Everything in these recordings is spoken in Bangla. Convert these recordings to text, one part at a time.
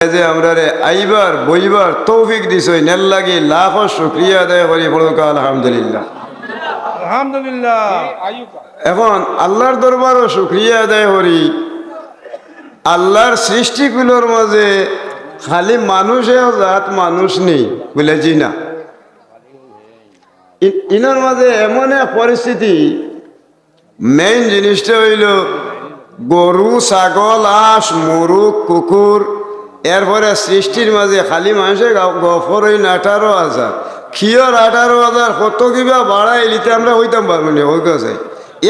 যে আমরা রে আইবার বইবার তৌফিক দিছই নেল লাগি লাখ শুকরিয়া আদায় করি পড়ুক আলহামদুলিল্লাহ। আলহামদুলিল্লাহ। এখন আল্লাহর দরবারও শুকরিয়া আদায় করি। আল্লাহর সৃষ্টিগুলোর মাঝে খালি মানুষেও জাত মানুষ নেই বুঝলেছি না। ইনার মাঝে এমন এক পরিস্থিতি, মেইন জিনিসটা হইল গরু ছাগল হাঁস মুরগ কুকুর, এরপরে সৃষ্টির মাঝে খালি মানুষের গফর হইন 18,000 খিয়র 18,000 কত কিবা বাড়াই লিতে আমরা হইতাম পারবো না। হয়ে গেছে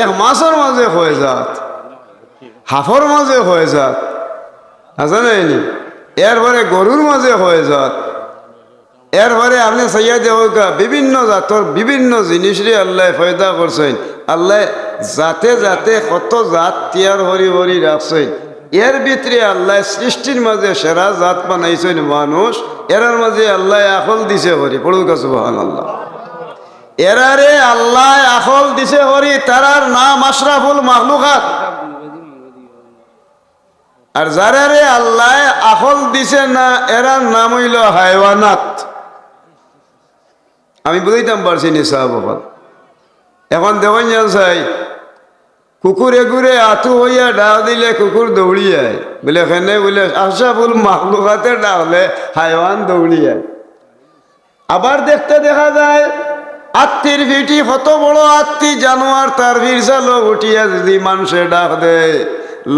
এক মাছের মাঝে হয়ে যাত, হাফর মাঝে হয়ে যাত, আছে নাইনি, এরপরে গরুর মাঝে হয়ে যাত, এরপরে আপনি সাইয়া দেখা বিভিন্ন জাতর বিভিন্ন জিনিসরে আল্লাহ ফয়দা করছেন। আল্লাহ জাতে জাতে কত জাত তিয়ার হরি হরি রাখছেন। এর ভিতরে আল্লাহ সৃষ্টির মাঝে সেরা জাত বানাইছেন মানুষ। এরার মাঝে আল্লাহ আকল দিছে হরি পড়ুক সুবহানাল্লাহ। এরারে আল্লাহ আকল দিছে হরি, তারার নাম আশরাফুল মাখলুকাত। আর যারারে আল্লাহ আকল দিছে না এরার নাম হইল হায়ওয়ানাত। আমি বুঝাইতাম পারছি নি সাহাব। এখন দেখুন চাই কুকুরে ঘুরে আতু হইয়া ডাক দিলে কুকুর দৌড়িয়ায় বলে এখানে বলে আশরাফুল মাখলুকাতে ডাকলে হায়ওয়ান দৌড়িয়ায়। আবার দেখতে দেখা যায় আত্মীর ভিটি কত বড় আত্মী জানোয়ার, তার ভিড় চালো উঠিয়া যদি মানুষের ডাক দেয়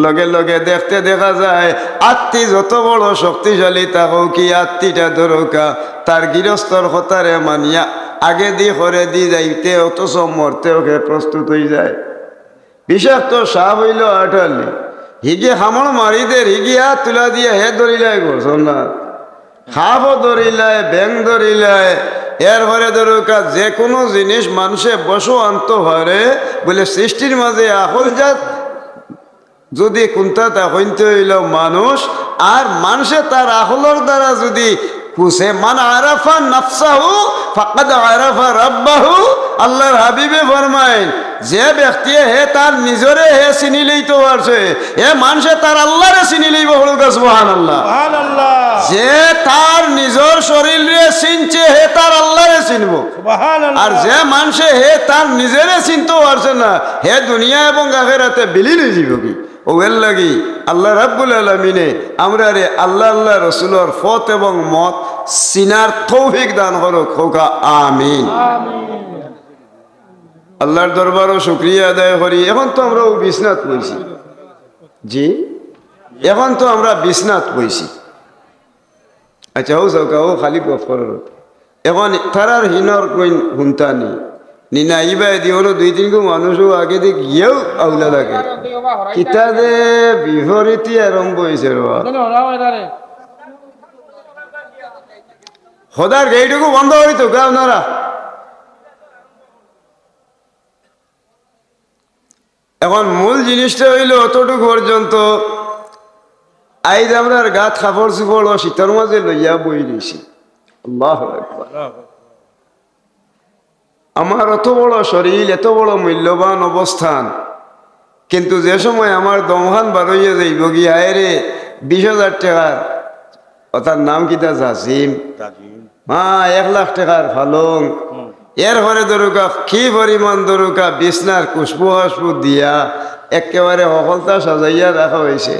লগে লগে দেখতে দেখা যায় আত্মী যত বড় শক্তিশালী তাকেও কি আত্মীটা দরকা তার গৃহস্থর হতারে মানিয়া আগে দি করে দি যাইতে অথচ মরতে ওকে প্রস্তুত হয়ে যায়। বিষাক্ত সাপ হইল আঠালি হিগে হামড় মারি দে হিগিয়া তুলা দিয়ে হে ধরিলাই করছো না, সাপও ধরিলায় ব্যাং ধরিলায়। এরপরে দরকা যে কোনো জিনিস মানুষে বসো আনত হারে বলে সৃষ্টির মাঝে আকল জাত যদি কোনটা তা হইতে হইল মানুষ। আর মানুষে তার আকলের দ্বারা যদি খুশে মান আরাফা নাফসাহু ফাকাদ আরাফা রাব্বাহু। আল্লাহর হাবিবে ফরমাইন যে ব্যক্তি হে তার নিজরে হে চিনি লইতে পারছে, এ মানুষে তার আল্লাহরে চিনি লইব হলুক সুবহানাল্লাহ। যে তার নিজর শরীরে চিনছে হে তার আল্লাহরে চিনব। আর যে মানুষে হে তার নিজেরে চিনতে পারছে না হে দুনিয়া এবং আখিরাতে বিলীন হয়ে যাব কি। ওর লাগি আল্লাহ রাব্বুল আলামিনে আমরা রে আল্লাহ আল্লাহ রসুলের ফত এবং মত সিনার তৌফিক দান করুক হোকা আমিন। আল্লাহর দরবারও শুকরিয়া আদায় করি। এখন তো আমরা বিছনাত বইছি, জি এখন তো আমরা বিছনাত বইছি। আচ্ছা ও যাও ও খালি গফ কর। এখন তারার হিনর কইন হুনতানি নিনা ইবাই দিও দুই তিনগো মানুষও আগে দিয়ে গিয়েও আউলা লাগে কিতা দে বিপরীতি আরম্ভ হয়েছে সদার গেইটুকু বন্ধ হইতো গা আপনারা। এখন মূল জিনিসটা হইল অতটুকু পর্যন্ত আইজ আমরার গাত কাপড় চুপড় শীতের মাঝে লইয়া বই দিয়েছি। আল্লাহু আকবার। আমার অত বড় শরীর এত বড় মূল্যবান অবস্থান, কিন্তু যে সময় আমার দমহান বারইয়া যাইব গিয়ে আয়রে 20,000 টাকার তার নাম কিতা জাসিম, হ্যাঁ 1 লাখ টাকার ফালং, এরপরে দরুকা কি পরিমাণ দরুকা বিছনার খুশবু হাসবু দিয়া একেবারে সফলতা সাজাইয়া রাখা হয়েছে।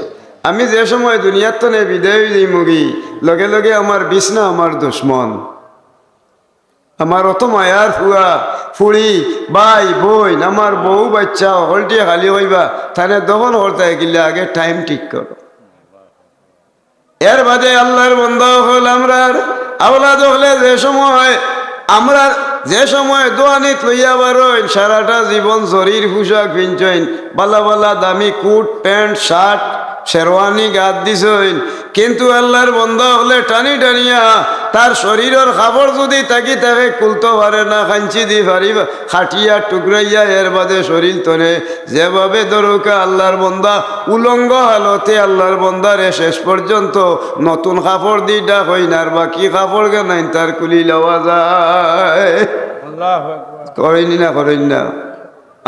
আমি যে সময় দুনিয়ার তনে বিদায় দিই মুগি লগে লগে আমার বিছনা আমার দুশ্মন। আমার অত মায়ার ফুয়া ফুড়ি ভাই বোন আমার বউ বাচ্চা হলটিয়ে খালি হইবা তাহলে দখল করতে গেলে আগে টাইম ঠিক করো। এর বাদে আল্লাহর বন্ধ হল আমরা আওলাদ হলে যে সময় দোয়ানিত লইয়া বারোইন সারাটা জীবন শরীর পোশাক পিনছেন বালা বালা দামি কোট প্যান্ট শার্ট শেরওয়ানি গাদ দিছেন, কিন্তু আল্লাহর বন্ধা হলে টানি টানিয়া তার শরীরের খাবার যদি তাকে খুলতে পারে না খাঞ্চি দি পারিবা খাটিয়া টুকরাইয়া এর বাদে শরীর তরে যেভাবে দরকা আল্লাহর বন্ধা উলঙ্গ হালতে আল্লাহর বন্দারে শেষ পর্যন্ত নতুন কাপড় দি ডাক হই না আর বাকি কাপড় নাই তার কুলি লওয়া যায়। করেনি না করেন না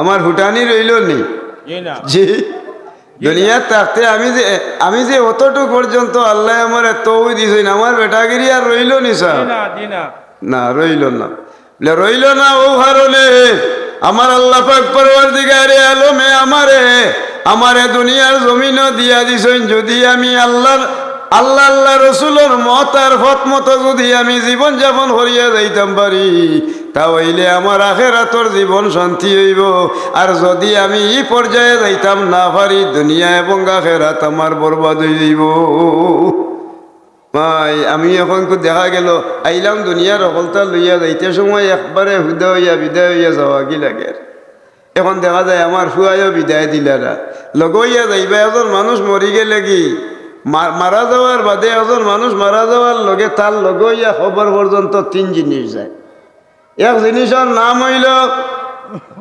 আমার হুটানি রইল নি জি দুনিয়ার থাকতে আমি যে অতটুকু পর্যন্ত আল্লাহ আমার তৌই দিছেন, আমার বেটাগিরি আর রইল নি স্যার? জি না, জি না। না, রইল না। বলে রইল না ও কারণে আমার আল্লাহ পাক পরওয়ারদিগারে আলমে আমারে দুনিয়ার জমিন দিয়া দিছেন, যদি আমি আল্লাহ রসুলের মত আর ফত মতো যদি আমি জীবন যাপন করিয়া যাইতাম পারি, তা হইলে আমার আখেরাতর জীবন শান্তি হইব। আর যদি আমি এই পর্যায়ে যাইতাম না পারি, দুনিয়া এবং আখেরাত আমার বরবাদ হয়ে যাইব। ভাই আমি এখন দেখা গেল আইলাম দুনিয়ার অকলতা লইয়া যাইতে সময় একবারে হুদা হইয়া বিদায় হইয়া যাওয়া কি লাগে। এখন দেখা যায় আমার ফুয়াইও বিদায় দিলারা লগইয়া যাইবা। এজন মানুষ মরি গেলে কি মারা যাওয়ার বাদে এজন মানুষ মারা যাওয়ার লগে তার লগইয়া খবর পর্যন্ত 3 জিনিস যায়। এক জিনিসের নাম হইল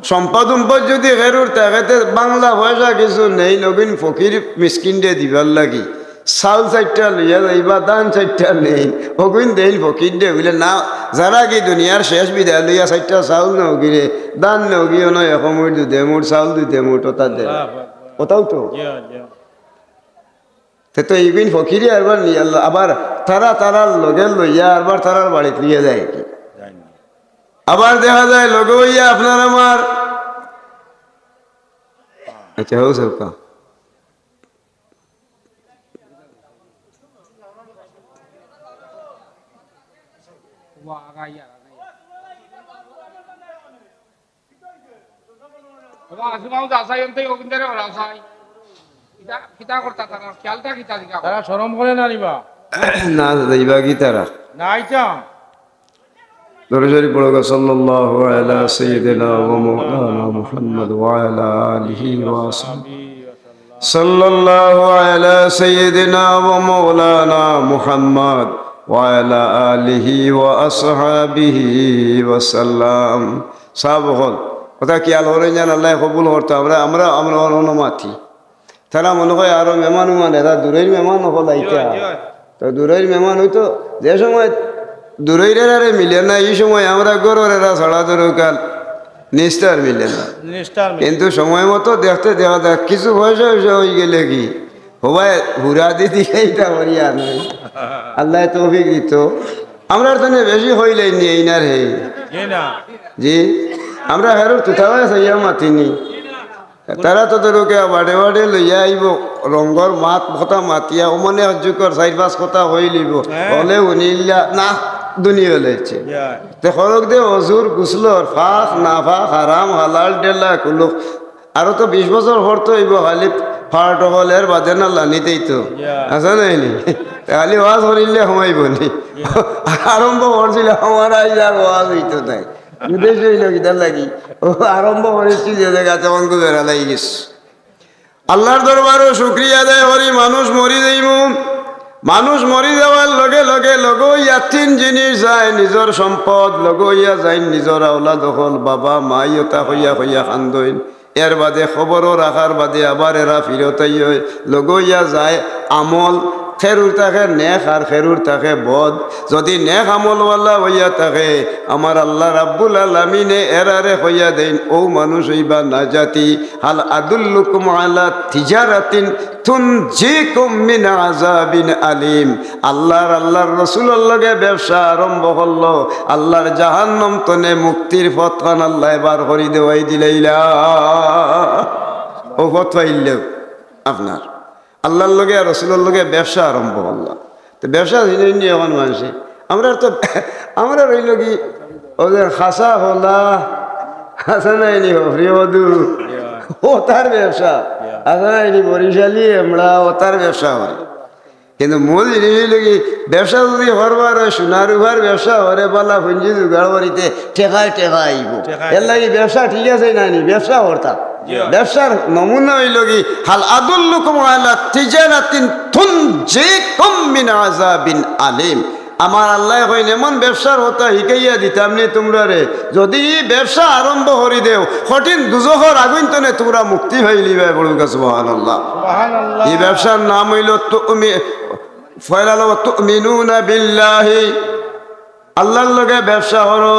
সম্পদ উম্পদ যদি হেরুর তাকে বাংলা পয়সা কিছু নেই, নবীন ফকির মিসকিন দিয়ে দিবার লাগি চাউল 4টা লইয়া যাইবা, দান 4টা নেই অগুন দেইল ফকির দে বলে না। যারা কি দুনিয়ার শেষ বিদায় লইয়া 4টা চাউল নগিরে দান নগিও নয়, এসময় 2 মুঠ চাউল 2 মুঠ ওটা দে ওটাও তো তো এইগুন ফকিরে আরবার নিয়ে আবার তারার লগে লইয়া আরবার তারার বাড়িতে নিয়ে যায় কি। আবার দেখা যায় লগে হইয়া আপনার আমার আচ্ছা হোক সবকা তারা শরম করে না নিবা না যাইবা কি তারা না আইতাম দরজারি পড়ো সাল্লাল্লাহু আলা সাইয়্যিদিনা ওয়া মাওলানা মুহাম্মদ ওয়া আলা আলিহি ওয়া সাহবিহি সাল্লাল্লাহু আলা সাইয়্যিদিনা ওয়া মাওলানা মুহাম্মদ ওয়া আলা আলিহি ওয়া আসহাবিহি ওয়া সাল্লাম। সব হল কথা কি আল হরে জান আল্লাহ কবুল করতে আমরা অনুমতি। তারা মনে হয় আরো মেহমান এরা দূরের মেহমান হল আইতা, তো দূরের মেহমান হইতো যে সময় দূরের আরে মিলে না, এই সময় আমরা গরের এরা ছড়া দরকার নিষ্ঠার মিলে না। কিন্তু সময় মতো দেখতে দেখা যাক কিছু পয়সা হয়ে গেলে কি সবাই হুরা দিদি এইটা করিয়া নয় আল্লাহ তৌফিক দিত। আমরা তো বেশি হইলেই নি এই না রে জি, আমরা হেরো তুথাওয়া চাইয়া মাতিনি। তারা তো তোকে বাড়ে লইয়া আইব রঙর মাত কথা মাতিয়া ও মনে হজুকর 4-5 কথা হই লিব হলে উনিলা না দুনিয়া লেছে খরক দে অজুর গুসলর ফাঁক না ফাঁক হারাম হালাল ডেলা কুলো আরো তো 20 বছর হরতো হইব খালি ফাট হলের বাদে না লানিতেই তো আসা নাইনি খালি ওয়াজ হরিলে সময়ব নি আরম্ভ করছিল আমার আইয়ার ওয়াজ হইতো তাই বিদেশ হইল কিতার লাগি ও আরম্ভ করেছি যে জায়গাতে অঙ্ক বেড়া লাগি গেছে। আল্লাহর দরবারও শুক্রিয়া আদায় করি মানুষ মরি যাইব। মানুষ মরি যাওয়ার লগে লগে লগইয়া 3 জিনিস যায়, নিজের সম্পদ লগইয়া যায়, নিজের আওলাদ হল বাবা মাই ওটা হইয়া খান্দইন। এর বাদে খবরও রাখার বাদে আবার এরা ফিরতাই লগইয়া যায় আমল। খেরুর থাকে নেক আর খেরুর থাকে বদ। যদি নেক আমলওয়ালা হইয়া থাকে আমার আল্লাহ রাব্বুল আলামিনে এরারে হইয়া দেন ও মানুষ হইবা না জাতি। হাল আদুল্লুকুম আলা তিজারাতিন তুনজিকুম মিন আযাবিন আলিম। আল্লাহর রাসূলের লগে ব্যবসা আরম্ভ করলো, আল্লাহর জাহান্নাম তনে মুক্তির পথখান আল্লাহ বার করে দেওয়াই দিলাইলা ও পথ পাইলেও আপনার আল্লাহর লগে আর রসুলের লগে ব্যবসা আরম্ভ করলাম। তো ব্যবসা নিয়ে এখন মানুষে আমরা রইল কি ওদের খাসা হলা খাসা নাইনি হরিবধু ও তার ব্যবসা, আসা নাইনি বরিশালি আমরা ও তার ব্যবসা হয়। কিন্তু মূল জিনিস হইল কি ব্যবসা যদি হরবার হয় সোনার উভার ব্যবসা হরে পালা পুঞ্জি জোগাড় করিতে টেকায় আইব। এর লাগে ব্যবসা ঠিক আছে নাইনি ব্যবসা হরতাম। ব্যবসার নমুনা হইল কি হাল আদুল্লুকুম আলা তিজারাতিন তুনজিকুম মিন আযাবিন আলিম। আমার আল্লাহ কইন এমন ব্যবসার হতা শিখাইয়া দিতাম নি তোমরা রে, যদি ব্যবসা আরম্ভ করি দেও কঠিন দুজখর আগুন তনে তোমরা মুক্তি হইলিবে। বলুকা সুবহানাল্লাহ। এই ব্যবসার নাম হইল তুমিনুনা বিল্লাহি, আল্লাহর লগে ব্যবসা হরো,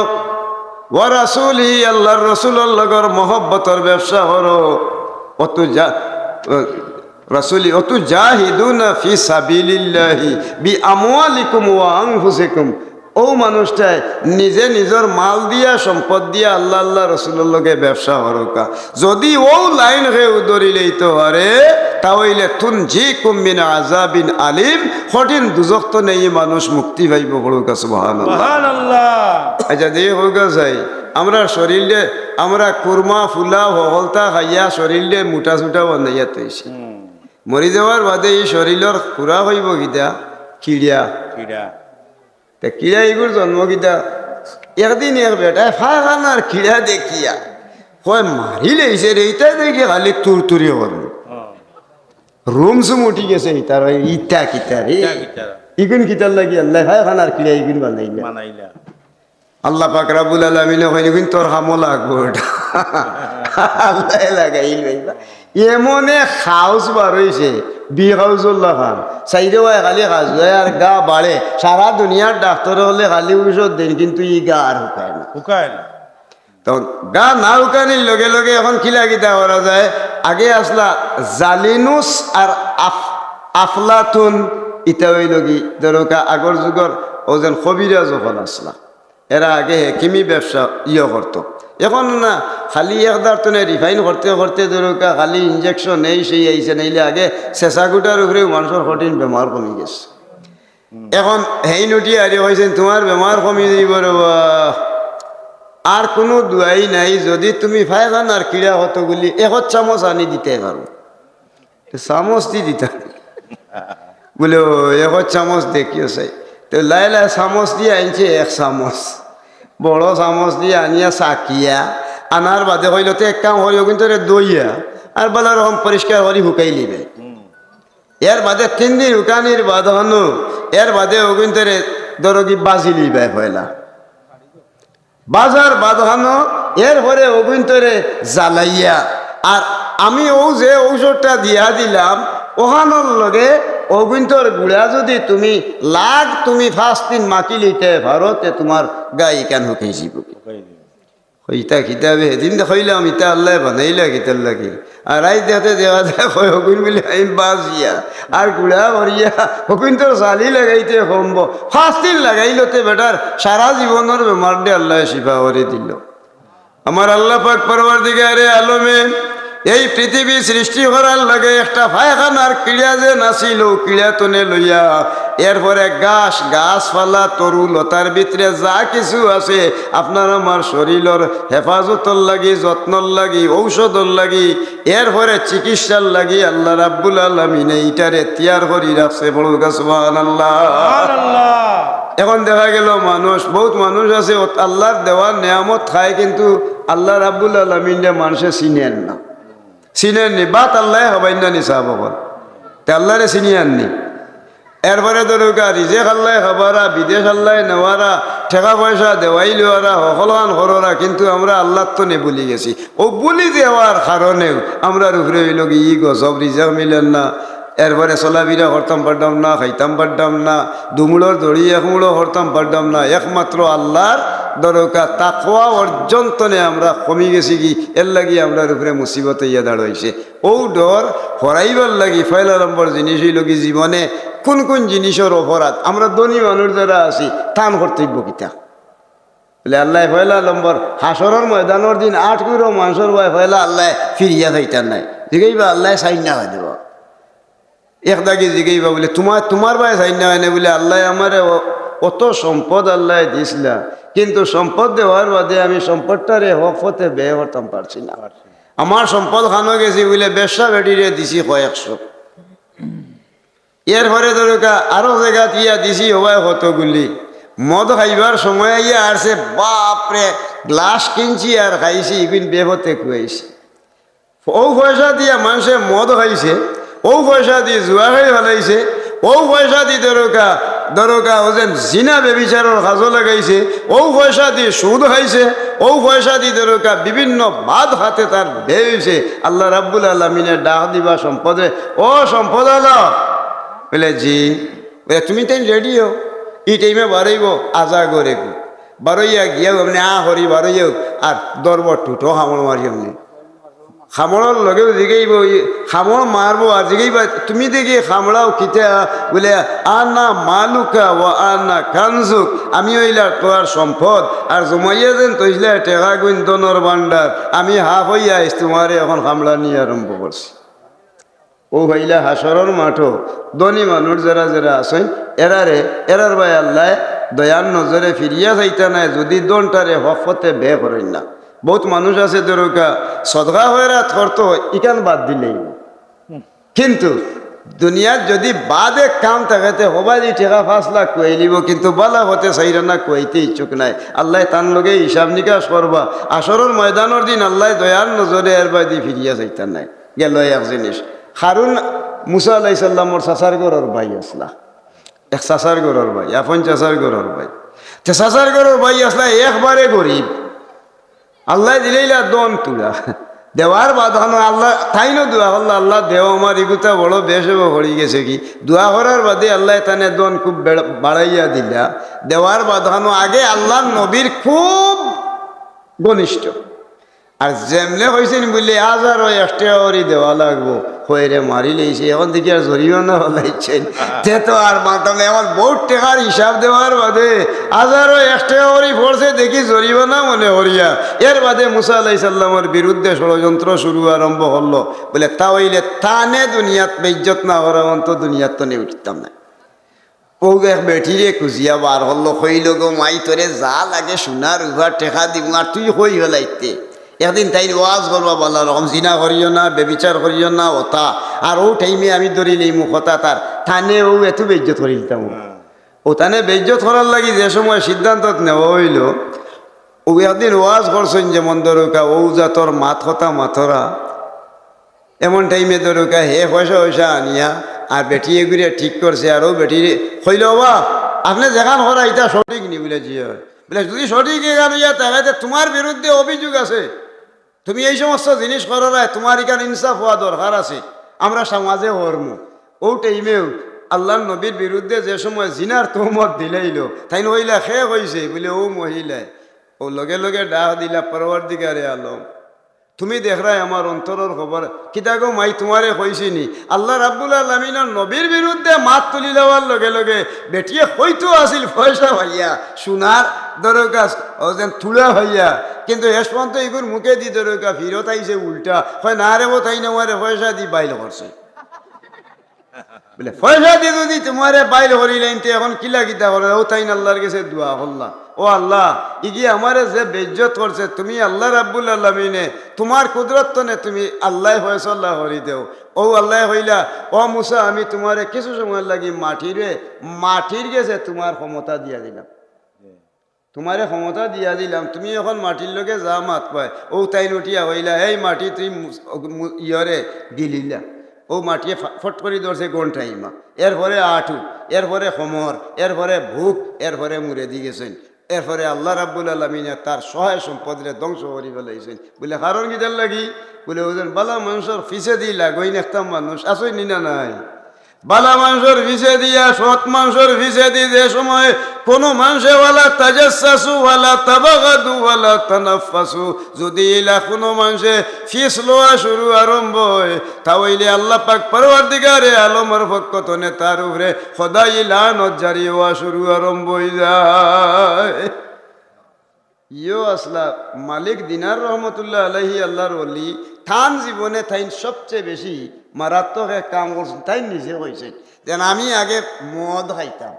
ওয়া রাসূলিহি আল্লাহর রাসূলের লগর মহব্বতের ব্যবসা হরো। রাসূলি অতু জাহিদুনা ফি সাবিলিল্লাহি বি আমওয়ালিকুম ওয়া আনফুসিকুম। ও মানুষটাই নিজে নিজের মাল দিয়া সম্পদ দিয়া আল্লাহ আল্লাহ রসুলের লগে ব্যবসা হরকা। যদি ও লাইন হয়ে উদরিলেই তো আরে তাহলে তুন জি কুমিন আজাবিন আলিম, কঠিন দুজক তো নেই মানুষ মুক্তি পাইব। হরকা সুবহানাল্লাহ। সুবহানাল্লাহ। আচ্ছা দিয়ে হরকা যাই আমরা শরীরে আমরা কুরমা ফুলা হলতা খাইয়া শরীরে মোটা চুটা বানাইয়া তৈছি। মরি যাওয়ার বাদে এই শরীরের খুরা হইব গীতা কিড়িয়া তা কিড়া এগুর জন্ম গীতা একদিন এক বেটায় ফাখানার কিড়া দেখিয়া কয় মারি লেছে রে, এইটাই দেখি খালি তুরতুরি করল রুম সুম উঠি গেছে ইতার ইটা কিতা রে ইগুন কিতার লাগি আল্লাহ ফাখানার কিড়া ইগুন বানাইলা। আল্লাহ পাক রাব্বুল আলামিন কইন ইগুন তোর হামো লাগবো ওটা আল্লাহ লাগাইল ভাইবা। এমনে খাউস বার হয়েছে বিহাউজুল্লাহ খান সাইডে হয় খালি খাস আর গা বাড়ে। সারা দুনিয়ার ডাক্তার হলে খালি ঔষধ দেন কিন্তু ই গা আর হুকায় না। তখন গা না হুকানির লগে লগে এখন খিলা গিতা করা যায়। আগে আসলা জালিনুস আর আফলাতুন ইটা ওই লগি ধরকা আগর যুগর ও যেন কবিরা যখন আসলা এরা আগে হেকিমি ব্যবসা করতো। এখন না খালি একদার তো রিফাইন করতে করতে ধরকা খালি ইঞ্জেকশন এই সেই আইসে নাইলে আগে চেঁচাগুটার উপরে মানুষের কঠিন বেমার কমি গেছে। এখন হেই নটি আরে হয়েছেন তোমার বেমার কমি দিব আর কোনো দুয়াই নাই। যদি তুমি ফায়খানার কিড়া কতগুলি 1 চামচ আনি দিতে পারো, চামচ দি দিতা বলে 1 চামচ দেখিও চাই তো লাই লাই চামচ দিয়ে আনছে 1 চামচ বড় চামচ দিয়ে আনিয়া চাকিয়া আনার বাদে হইল তো এক কাম হইল কিন্তু দইয়া আর বলা রকম পরিষ্কার করি শুকাই লিবে। এর বাদে 3 দিন শুকানির বাদ হনু এর বাদে ও কিন্তু ধরো কি বাজি লিবে পয়লা বাজার বাদ হনু এরপরে ও কিন্তু জ্বালাইয়া আর আমি ও যে ঔষধটা দিয়া দিলাম ওখানোর লগে অগুন্তর গুড়া যদি তুমি তুমি 5 দিন মাকি লিতে পারো তে তোমার গাই কেন হুকাইছি ইতা কিতাবে সেদিন দেখাইলাম ইতা আল্লাহ বানাইলা কিতার লাগি আর রাই দেখাতে দেওয়া যায় হকুন বলে আইন বাজিয়া আর গুড়া ভরিয়া হকুন্তর চালি লাগাইতে সম্ভ 5 দিন লাগাইলতে বেটার সারা জীবনের বেমার দে আল্লাহ শিফা করে দিল। আমার আল্লাহ পাক পরওয়ারদিগারে আলমে এই পৃথিবী সৃষ্টি করার লাগে একটা ফায়খানার কিড়া যে নাছিল কিড়া তনে লইয়া এরপরে গাছপালা তরু লতার ভিতরে যা কিছু আছে আপনার আমার শরীরের হেফাজতর লাগি যত্নর লাগি ঔষধর লাগি এরপরে চিকিৎসার লাগি আল্লাহ রাব্বুল আলামিন এইটারে তিয়ার করি রাখছে। বড় সুবহানাল্লাহ। এখন দেখা গেল বহুত মানুষ আছে আল্লাহর দেওয়ার নিয়ামত খায় কিন্তু আল্লাহ রাব্বুল আলামিন মানুষে চিনেননি বাত আল্লাহ হবাই না নি সাহ বল তে আল্লাহরে চিনি আননি। এরপরে ধরুকা রিজেক আল্লাহ খাবারা বিদেশ আল্লাহ নেওয়ারা টাকা পয়সা দেওয়াই লওয়ারা সকলান কররা কিন্তু আমরা আল্লাহ তো নে বলি গেছি। ও বলি দেওয়ার কারণেও আমরা উপরে হইল কি ই গজব রিজেক মিলেন না এরপরে চলাফিরা করতাম পারতাম না খাইতাম পারতাম না দুমুড়োর দড়ি 1 মুড়ো করতাম পারতাম না একমাত্র আল্লাহর দরকার তাকওয়া অর্জন তনে আমরা কমি গেছি কি এর লাগি আমরা উপরে মুসিবতে ইয়া দাঁড়াইছে। ও ডর হরাইবার লাগি 1 নম্বর জিনিস হইল কি জীবনে কোন কোন জিনিসের অপরাধ আমরা ধনী মানুষ যারা আছি টান কর্তব্য কিতা বলে আল্লাহ 1 নম্বর হাসরের ময়দানের দিন 8 কোটি মানুষের ভয় হইলা আল্লাহ ফিরিয়া খাইতার নাই জিগাইবা আল্লাহ সাইন না হয়ে দেব একদাগে জিগাইবা বলে তোমার ভাই সাইন না হয় না বলে আল্লাহ আমার অত সম্পদ আল্লাহ দিছিলা কিন্তু সম্পদ দেওয়ার বাদে আমি সম্পদটারে হকফতে ব্যয় করতাম পারছি না। আমার সম্পদ খানো গেছি বলে ব্যবসা বেটিরে দিছি 100 এরপরে ধরুকা আরো জায়গা দিয়া দিছি হবাই কতগুলি মদ খাইবার সময় ইয়া আসছে বাপরে গ্লাস কিনছি আর খাইছি ইপিন বেহতে খুয়াইছি। ও পয়সা দিয়া মানুষে মদ খাইছে ও পয়সা দিয়ে জুয়া খাই ফেলাইছে ও পয়সা দিয়ে দরকা ওজেন জিনা বেবিচারের কাজও লাগাইছে ও পয়সা দিয়ে সুদ খাইছে ও পয়সা দিয়ে দরকা বিভিন্ন বাদ হাতে তার বেয়েছে। আল্লাহ রাব্বুল আলামিনের ডাক দিবা সম্পদে ও সম্পদ আলো বলে জি বলে তুমি তাই রেডিও এই টাইমে বাড়াইব আজা করে বারইয়া গিয়া আপনি হরি বারইয়া আর দরবার টুটো হামড় মারি আপনি খামড়র লগেও জিগাইব খামড় মারবো আর জিগাইবা তুমি দেখি খামড়াও কিতা বলে আনা মালুকা ও আনা কানজুক, আমি হইলা তোর সম্পদ আর জমাইয়া যেন তৈলে টেকা গুইন্দনের ভান্ডার, আমি হাফ হইয়া আইস তোমারে এখন খামড়া নিয়ে আরম্ভ করছি। ও হইলা হাসরের মাঠও ধনী মানুষ যারা যারা আছেন এরার ভাই আল্লাহ দয়ার নজরে ফিরিয়া যাইতা নাই যদি দনটারে হফতে বে করেন না। বহুত মানুষ আছে দরকা সদগা হয়ে রাত করতো ইকান বাদ দিলেই, কিন্তু দুনিয়ার যদি বাদে কাম থাকাতে হবাই টেকা 5 লাখ কুয়াই লিব, কিন্তু বালা হতে চাইরা না কুয়াইতে ইচ্ছুক নাই। আল্লাহ তার লগে হিসাব নিকাশ করবা, আসরের ময়দানের দিন আল্লাহ দয়ার নজরে এর বাদি ফিরিয়া যাইতা নাই। গেল এক জিনিস, হারুন মুসা আলাইহিস সালামর চাচার ঘরের ভাই আসলা, এক চাচার ঘরের ভাই, আপন চাচার ঘরের ভাই। চাচার ঘরের ভাই আসলা একবারে গরিব, আল্লাহ দিলেইলা দন তুলা দেওয়ার বাধানো আল্লাহ তাইনো দোয়া করলো, আল্লাহ দেও আমার ইগুতা বড় বেশ হয়ে গেছে কি, দোয়া করার বাদে আল্লাহ তানে দন খুব বাড়াইয়া দিলা। দেওয়ার বাধানো আগে আল্লাহ নবীর খুব ঘনিষ্ঠ, আর যেমনে হয়েছেন বললে আজ আর ওই 1 টাকা করে দেওয়া লাগবো, হয়ে মারি লেছে। এখন দেখি আর জরিমানা হলাইছেন, তে তো আর মাতাম এখন বহুত টাকার হিসাব দেওয়ার বাদে আজ আর ওই 1 টাকা করে পড়ছে, দেখি জরিমানা মনে হরিয়া। এর বাদে মুসা আলাইহিস সালামের বিরুদ্ধে ষড়যন্ত্র শুরু আরম্ভ হলো, বলে তা হইলে তানে দুনিয়াত বেইজ্জত না করা অন্ত দুনিয়াত তো নিয়ে উঠতাম না। ও এক বেঠিরে খুঁজিয়া বার হলো, হইল গো মাই তোরে যা লাগে সোনার উভার টেকা দিব আর তুই হই হলাইতে। একদিন তাই ওয়াজ করবা বলা রকম জিনা করিও না, বেবিচার করিও না ওতা, আর ও টাইমে আমি ধরিলেই মুখ হতা তার থানে ও এত বেজ্জত করি দিতাম। ও তানে বেজ্জত করার লাগি যে সময় সিদ্ধান্ত নেওয়া হইল, ও একদিন ওয়াজ করছেন যেমন দরকা ও জাতর মাত হতা মাথরা, এমন টাইমে দরকা হে পয়সা আনিয়া আর বেটিয়ে ঘুরিয়ে ঠিক করছে। আর ও বেটি হইল বা আপনি যেখান করা এটা সঠিক নি বলে জি হয়, বলে যদি সঠিক এখান হইয়া তাহলে তোমার বিরুদ্ধে অভিযোগ আছে, তুমি এই সমস্ত জিনিস করো না, তোমার এখানে ইনসাফ হওয়া দরকার আছে, আমরা সমাজে হরমু। ও টাইমেও আল্লাহ নবীর বিরুদ্ধে যে সময় জিনার তহমত দিলাইল, তাই হইলা খে হয়েছে বলে ও মহিলায় ও লগে লগে ডাক দিলা, পরওয়ারদিগারে আলম তুমি দেখরাই আমার অন্তরের খবর কিতা গো মাই তোমারে কইছিনি, আল্লাহ রাব্বুল আলামিনের নবীর বিরুদ্ধে মাত তুলি দেওয়ার লগে লগে বেটিয়ে হইতো আসিল পয়সা ভাইয়া সোনার দরকার ও যেন তুলা ভাইয়া, কিন্তু শেষ পর্যন্ত এগুর মুখে দি দরকার ফিরত আইছে উল্টা হয় না রে ও তাই নেওয়ারে পয়সা দি বাইল করছে। বলে পয়সা দি যদি তোমারে বাইল করিলেন এখন কিলা কিতা করে, ও তাই আল্লাহর কাছে দোয়া করলা, ও আল্লাহ ইগি আমারে যে বেজ্জত করছে তুমি আল্লাহ রাব্বুল আলামিনে তোমার কুদরত নে তুমি আল্লাহ ফয়সালা করি দেও। ও আল্লাহ হইলা ও মুসা আমি তোমারে কিছু সময় লাগি মাটির গেছে তোমার ক্ষমতা দিয়া দিলাম, তোমারে ক্ষমতা দিয়া দিলাম, তুমি এখন মাটির লগে যা মাত পায়। ও তাই উঠিয়া হইলা এই মাটি তুই ইয়রে গিলিলা, ও মাটিয়ে ফট করে ধরছে গন্ঠাইমা, এরপরে আঠু, এরপরে সমর, এরপরে ভুক, এরপরে মুড়ে দিয়ে গেছেন। এরপরে আল্লাহ রাব্বুল আলামিনে তার সহায় সম্পদরে ধ্বংস করে ফেলাইছেন। বলে কারণ কিটার লাগি, বলে ওজন বালা মানুষের ফিসে দিয়ে লাগই একটা মানুষ আসই নিনা নাই, বালা মানুষের ফিসে দিয়া সৎ মানুষের ফিসে দিয়ে যে সময় কোনো মানুষে ওয়ালা তাজাসসু ওয়ালা তাবাগাদু ওয়ালা তানাফাসু, যদি ইলা কোনো মানুষে ফিস লোয়া শুরু আরম্ভ হয় তাহলে আল্লাহ পাক পরওয়ারদিগারে আলমের পক্ষ থেকে তার উপরে খোদাই লানত জারি হওয়া শুরু আরম্ভ হয়ে যায়। ইয়ো আসলা মালিক দিনার রহমতুল্লাহ আলাইহি আল্লাহর ওলি থান জীবনে তাইন সবচেয়ে বেশি মারাত্মক এক কাম করছেন, তাই নিজে কইছেন যেন আমি আগে মদ খাইতাম,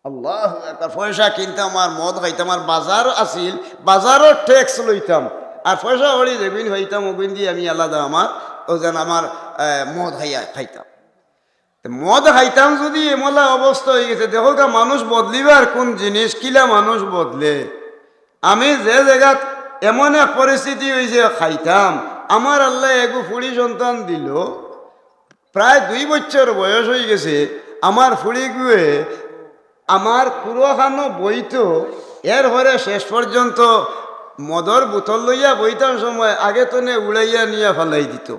আল্লাহ পয়সা কিনতাম আর মদ খাইতাম, আর বাজার আসিল বাজারও ট্যাক্স লইতাম, আর পয়সা হলি যেবিন হইতাম ওবিন দিয়ে আমি আলাদা আমার ও যেন আমার মদ খাইতাম। মদ খাইতাম যদি এমলা অবস্থা হয়ে গেছে, দেখো গা মানুষ বদলিবার কোন জিনিস কিলা মানুষ বদলে। আমি যে জায়গাত এমন এক পরিস্থিতি হয়েছে খাইতাম, আমার আল্লাহ এগু ফুড়ি সন্তান দিল, প্রায় 2 বছর বয়স হয়ে গেছে, আমার ফুড়ি গুয়ে আমার কুড়োখানো বইতো, এর পরে শেষ পর্যন্ত মদর বোতল লইয়া বইতাম সময় আগে তনে উড়াইয়া নিয়ে ফালাই দিত,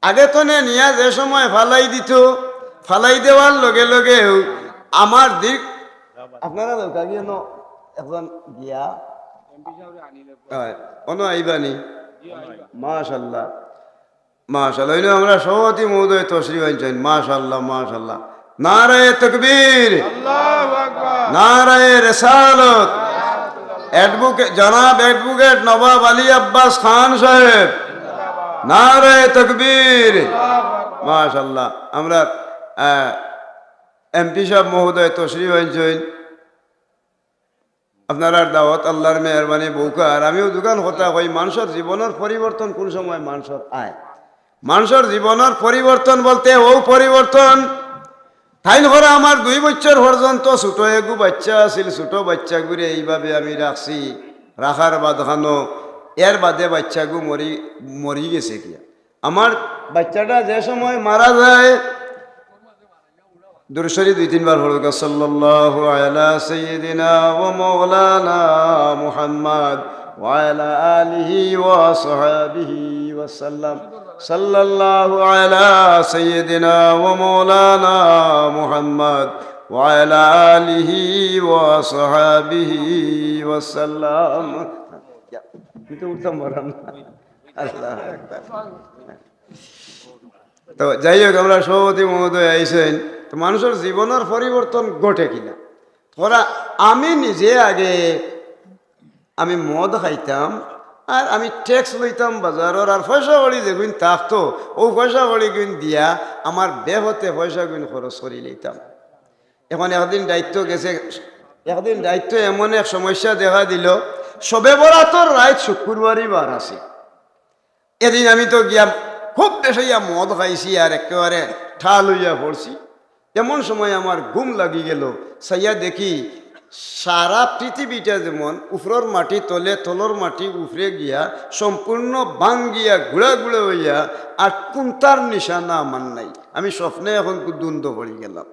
আগে তনে নিয়া যে সময় ফালাই দিত, ফালাই দেওয়ার লগে লগে আমার আপনারা এখন গিয়া কোনো আইবানি মাশাল্লাহ মাশাল্লাহ এই আমরা সভাপতি মহোদয় তশরিফ আনছেন মাশাল্লাহ মাশাল্লাহ নারায়ে তাকবীর আল্লাহু আকবার। নারায়ে রিসালাত অ্যাডভোকেট জনাব অ্যাডভোকেট নবাব আলী আব্বাস খান সাহেব নারায়ে তাকবীর মাশাল্লাহ আমরা এমপি সাহেব মহোদয় তশরিফ আনছেন আপনারা দাওয়াত আল্লাহর মেহরবানি বৌকার আমিও দোকান কথা কই মানুষের জীবনের পরিবর্তন কোন সময় মানুষের আয় মানুষের জীবনের পরিবর্তন বলতে ও পরিবর্তন ঠাইন করে আমার 2 বছর পর্যন্ত ছোট এগু বাচ্চা আছিল ছোট বাচ্চাগুলি এইভাবে আমি রাখছি রাখার বাদখানো এর বাদে বাচ্চাগু মরি গেছে কিয়া আমার বাচ্চাটা যে সময় মারা যায় দুরশরী 2-3 বার পড়ুক সাল্লাল্লাহু আলা সাইয়্যিদিনা ওয়া মাওলানা মুহাম্মদ ওয়া আলা আলিহি ওয়া সাহবিহি ওয়া সাল্লাম সাল্লাল্লাহু আলা সাইয়্যিদিনা ওয়া মাওলানা মুহাম্মদ ওয়া আলা আলিহি ওয়া সাহবিহি ওয়া সাল্লাম তো উত্তম বলেন আল্লাহু আকবার তো যাই হোক আমরা সভাপতি মহোদয় আইছেন তো মানুষের জীবনের পরিবর্তন ঘটে কিনা তোরা আমি নিজে আগে আমি মদ খাইতাম আর আমি ট্যাক্স লইতাম বাজারের আর পয়সা করি যেগুন থাকতো ও পয়সা করি গুণ দিয়া আমার বেহতে পয়সা গুণ খরচ করে লইতাম এখন একদিন দায়িত্ব গেছে একদিন দায়িত্ব এমন এক সমস্যা দেখা দিল সবে বরাতর রাত শুক্রবারই বার আছে এদিন আমি তো গিয়া খুব বেশি মদ খাইছি আর একেবারে ঠাল হইয়া পড়ছি এমন সময় আমার ঘুম লাগি গেল সাইয়া দেখি সারা পৃথিবীটা যেমন উপরের মাটি তলে তলর মাটি উপরে গিয়া সম্পূর্ণ ভাঙ্গিয়া গুড়া গুড়া হইয়া আর কুন্তার নিশানা আমার নাই আমি স্বপ্নে এখন দ্বন্দ্ব পড়ি গেলাম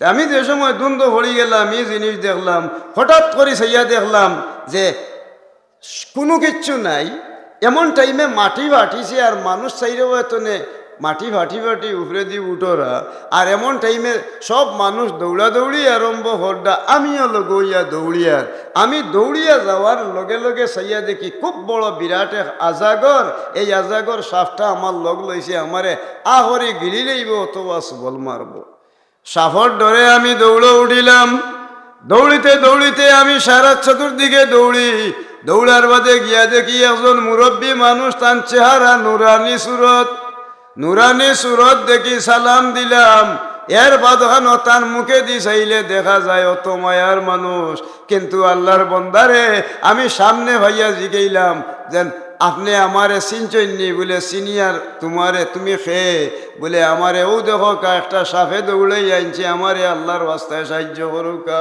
তা আমি যে সময় দ্বন্দ্ব পড়ি গেলাম এই জিনিস দেখলাম হঠাৎ করে সাইয়া দেখলাম যে কোনো কিচ্ছু নাই এমন টাইমে মাটি ভাটিছে আর মানুষ চাইরেও এতনে মাটি ভাটি ভাটি উপরে দিয়ে উঠোরা আর এমন টাইমে সব মানুষ দৌড়াদৌড়ি আরম্ভ হরডা আমিও লগইয়া দৌড়িয়ার আমি দৌড়িয়া যাওয়ার লগে লগে চাইয়া দেখি খুব বড় বিরাট এক আজাগর এই আজাগর সাপটা আমার লগ লইছে আমারে আহরি গিরি লইব অথবা বল মারব সাফর ডরে আমি দৌড়ে উঠিলাম দৌড়িতে দৌড়িতে আমি সারা চতুর্দিকে দৌড়ি দৌড়ার বাদে গিয়া দেখি একজন মুরব্বী মানুষ তার চেহারা নুরানি সুরত দেখি সালাম দিলাম এর বাদখানো তার মুখে দি চাইলে দেখা যায় অত মায়ার মানুষ কিন্তু আল্লাহর বন্দারে আমি সামনে ভাইয়া জিগাইলাম যেন আপনি আমারে চিনচইনি বলে সিনিয়র তোমারে তুমি খেয়ে বলে আমারে ও দেখো একটা সাফে দৌড়াই আনছে আমারে আল্লাহর রাস্তায় সাহায্য করুকা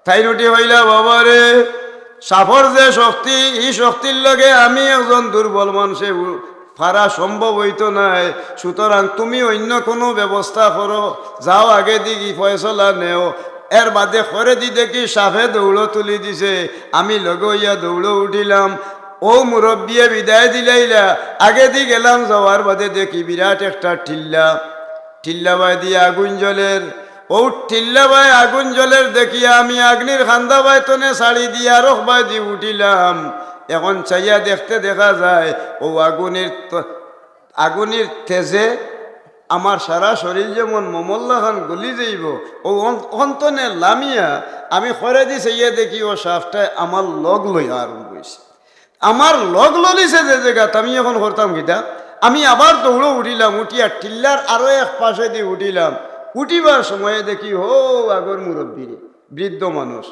তাই রুটি হইলা বাবারে সাফর যে শক্তি এই শক্তির লগে আমি একজন দুর্বল মানুষে ফারা সম্ভব হইতো নাই সুতরাং তুমি অন্য কোনো ব্যবস্থা করো যাও আগে দিকে ফয়সলা নেও এর বাদে করে দি দেখি সাফে দৌড়ো তুলি দিছে আমি লগে হইয়া দৌড়ো উঠিলাম ও মুরব্বিয়ে বিদায় দিলাইলা আগে দি গেলাম যাওয়ার বাদে দেখি বিরাট একটা ঠিল্লা বাই দিয়ে আগুন জলের ও ঠিল্লা বাই আগুন জলের দেখিয়া আমি আগ্নির খান্দা বাইতনে শাড়ি দিয়া রখ বাই দিয়ে উঠিলাম এখন চাইয়া দেখতে দেখা যায় ও আগুনের তেজে আমার সারা শরীর যেমন মমল্লা খান গলি যাইব ও অন্তনে লামিয়া আমি খরে দি চাইয়া দেখি ও সাফটায় আমার লগ লই আরম্ভ হয়েছে আমার লগ ললিছে যে জায়গা আমি এখন করতাম গীতা আমি আবার দৌড়ো উঠিলাম উঠিয়া টিল্লার আরো এক পাশে দিয়ে উঠিলাম উঠিবার সময়ে দেখি হো আগর মুরব্বী বৃদ্ধ মানুষ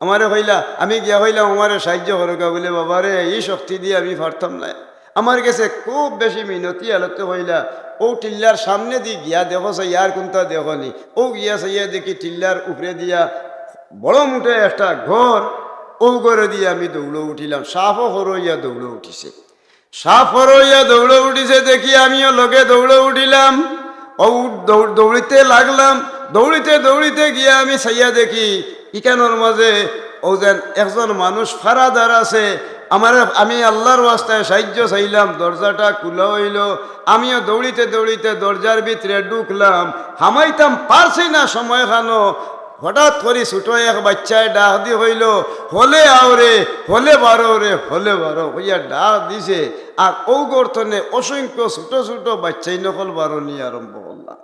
আমারে হইলা আমি গিয়া হইলাম আমারে সাহায্য করোগা বলে বাবারে এই শক্তি দিয়ে আমি পারতাম না আমার কাছে খুব বেশি মিনতি আলোতে হইলা ও টিল্লার সামনে দিয়ে গিয়া দেখো ইয়ার কোনটা দেখনি ও গিয়া সাইয়া দেখি টিল্লার উপরে দিয়া বড় মুঠে একটা ঘর ও ঘরে দিয়ে আমি দৌড়ে উঠিলাম সাফও হরইয়া দৌড়ে উঠিছে সাফ হরইয়া দৌড়ে উঠিছে দেখি আমিও লগে দৌড়ে উঠিলাম ও দৌড়িতে লাগলাম দৌড়িতে দৌড়িতে গিয়া আমি সাইয়া দেখি ইকানোর মাঝে ও যেন একজন মানুষ ফারাদার আছে আমি আল্লাহর রাস্তায় সাহায্য চাইলাম দরজাটা খুলা হইল আমিও দৌড়িতে দৌড়িতে দরজার ভিতরে ঢুকলাম হামাইতাম পারছি না সময় খানো হঠাৎ করে ছোট এক বাচ্চায় ডাক দিয়ে হইল, হলে আওরে, হলে বারো রে, হলে বারো হইয়া ডাক দিছে। আর ও গর্তনে অসংখ্য ছোট ছোট বাচ্চাই নকল বারো নিয়ে আরম্ভ করলাম।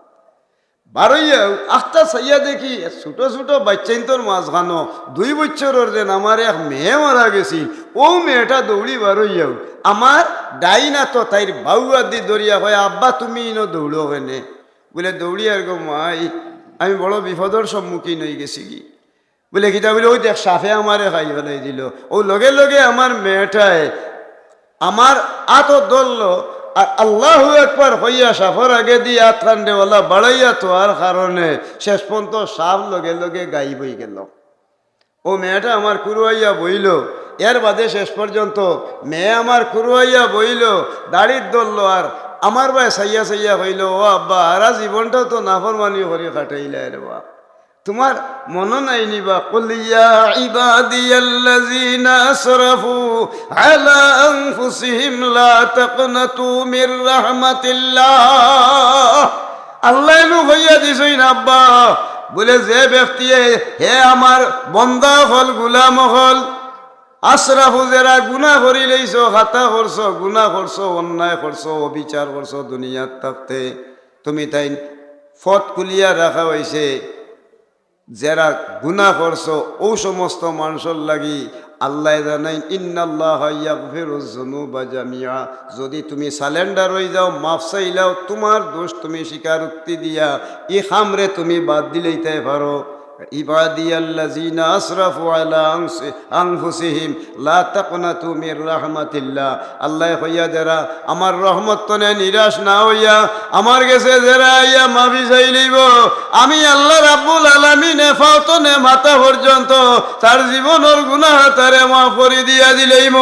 বারোইয়া আখটা চাইয়া দেখি ছোট ছোট বাচ্চাই তোর মাঝখানো 2 বছরের যেন আমার এক মেয়ে মারা গেছিল। ও মেয়েটা দৌড়ি বারোইয়াও আমার ডাইনা তো তাইর বাউয়া দি দরিয়া হয়, আব্বা তুমি ইনো দৌড়ো হেনে বলে দৌড়ি আর গো মাই আমি বড় বিপদের সম্মুখীন হয়ে গেছি কি বলে কিতা বলে ওই দেখ সাফে আমারে খাই ফেলাই দিল। ও লগে লগে আমার মেয়েটায় আমার আত ধরলো আর আল্লাহু একবার হইয়া সাফর আগে দিয়ে আত কান্ডেওয়ালা বাড়াইয়া তো আর কারণে শেষ পর্যন্ত সাফ লগে লগে গাইব হয়ে গেল। ও মেয়েটা আমার কুরুয়াইয়া বইল, এর বাদে শেষ পর্যন্ত মেয়ে আমার কুরুয়াইয়া বইল, দাড়ির ধরলো আর আমার ভাই সাইয়া সাইয়া হইল, ও আব্বা আরা জীবনটাও তো নাফরমানি করে কাটাইলা রে বা, তোমার মন নাই নিবা? কুলিয়া ইবাদিয়াল্লাযিনা আসরাফু আলা আনফুসিহিম লা তাকনাতু মির রাহমাতিল্লাহ। আল্লাহ নু হইয়া দিছইন আব্বা বলে যে ব্যক্তি হে আমার বন্দা হল গুলাম হল আশরাফু যারা গুনাহ করি লইছো, খাতা করছো, গুনাহ করছো, অন্যায় করছো, অবিচার করছো দুনিয়ার থাকতে, তুমি তাই ফত কুলিয়া রাখা হয়েছে যারা গুনাহ করছো ও সমস্ত মানুষের লাগি আল্লাহ জানাই ইন্নাল্লাহা ইয়াগফিরুজ যুনুবা জামিআ। যদি তুমি সালেন্ডার হয়ে যাও, মাফ চাইলাও, তোমার দোষ তুমি স্বীকারোক্তি দিয়া ই খামরে তুমি বাদ দিলেইতে পারো। ইবাদিয়াল্লাযিনা আসরাফু আলা আনফুসিহিম লা তাকনাতু মির রাহমাতিল্লাহ। আল্লাহ হইয়া যারা আমার রহমত তনে নিরাশ না হইয়া আমার কাছে যারা আইয়া মাফি চাই লইব, আমি আল্লাহ রাব্বুল আলামিন ফাওতনে মাথা পর্যন্ত তার জীবনের গুনাহ তারে মাফ করে দিয়া দিলেইম।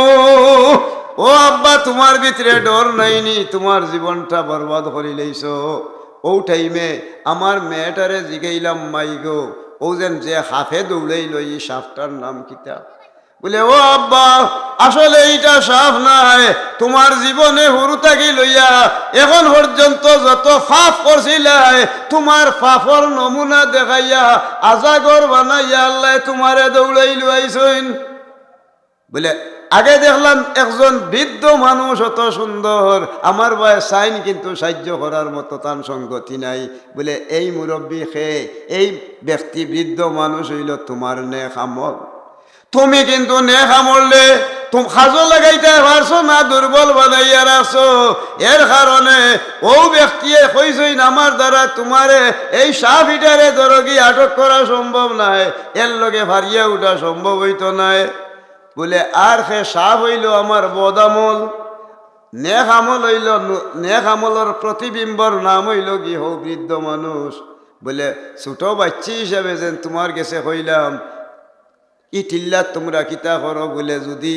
ও আব্বা তোমার ভিতরে ডর নাইনি, তোমার জীবনটা বরবাদ করে লইছো। ও টাইমে আমার মেয়েটারে জিগাইলাম, মাই গো ও যেন যে হাফে দৌড়াই লই সাপটার নাম কিতা? বলে ও আব্বা আসলে এইটা সাপ নাই, তোমার জীবনে হুরু থাকি লইয়া এখন পর্যন্ত যত ফাফ করছিলাই তোমার ফাফর নমুনা দেখাইয়া আজাগর বানাইয়া আল্লাহ তোমারে দৌড়াই লইছইন। বলে আগে দেখলাম একজন বৃদ্ধ মানুষ অত সুন্দর, আমার ভাই সাইন কিন্তু সাহায্য করার মতো তার সঙ্গতি নাই। বলে এই মুরব্বী খে এই ব্যক্তি বৃদ্ধ মানুষ হইল তোমার নেক আমল, তুমি কিন্তু নেক আমলে তুমি সাজো লাগাইতে পারছো না, দুর্বল বানাইয়া রাখছো। এর কারণে ও ব্যক্তিয়ে কইছইন আমার দ্বারা তোমারে এই সাপ হিটারে দরগি আটক করা সম্ভব নাই, এর লগে ভারিয়া উঠা সম্ভব হইতো নাই। বলে আর সে সাপ হইল আমার বদামল, নেক আমল হইল, নেক আমলের প্রতিবিম্বর নাম হইল কি হো বৃদ্ধ মানুষ। বলে ছোট বাচ্চা হিসাবে যেন তোমার কাছে হইলাম ই টিল্লা তোমরা কিতা করো? বলে যদি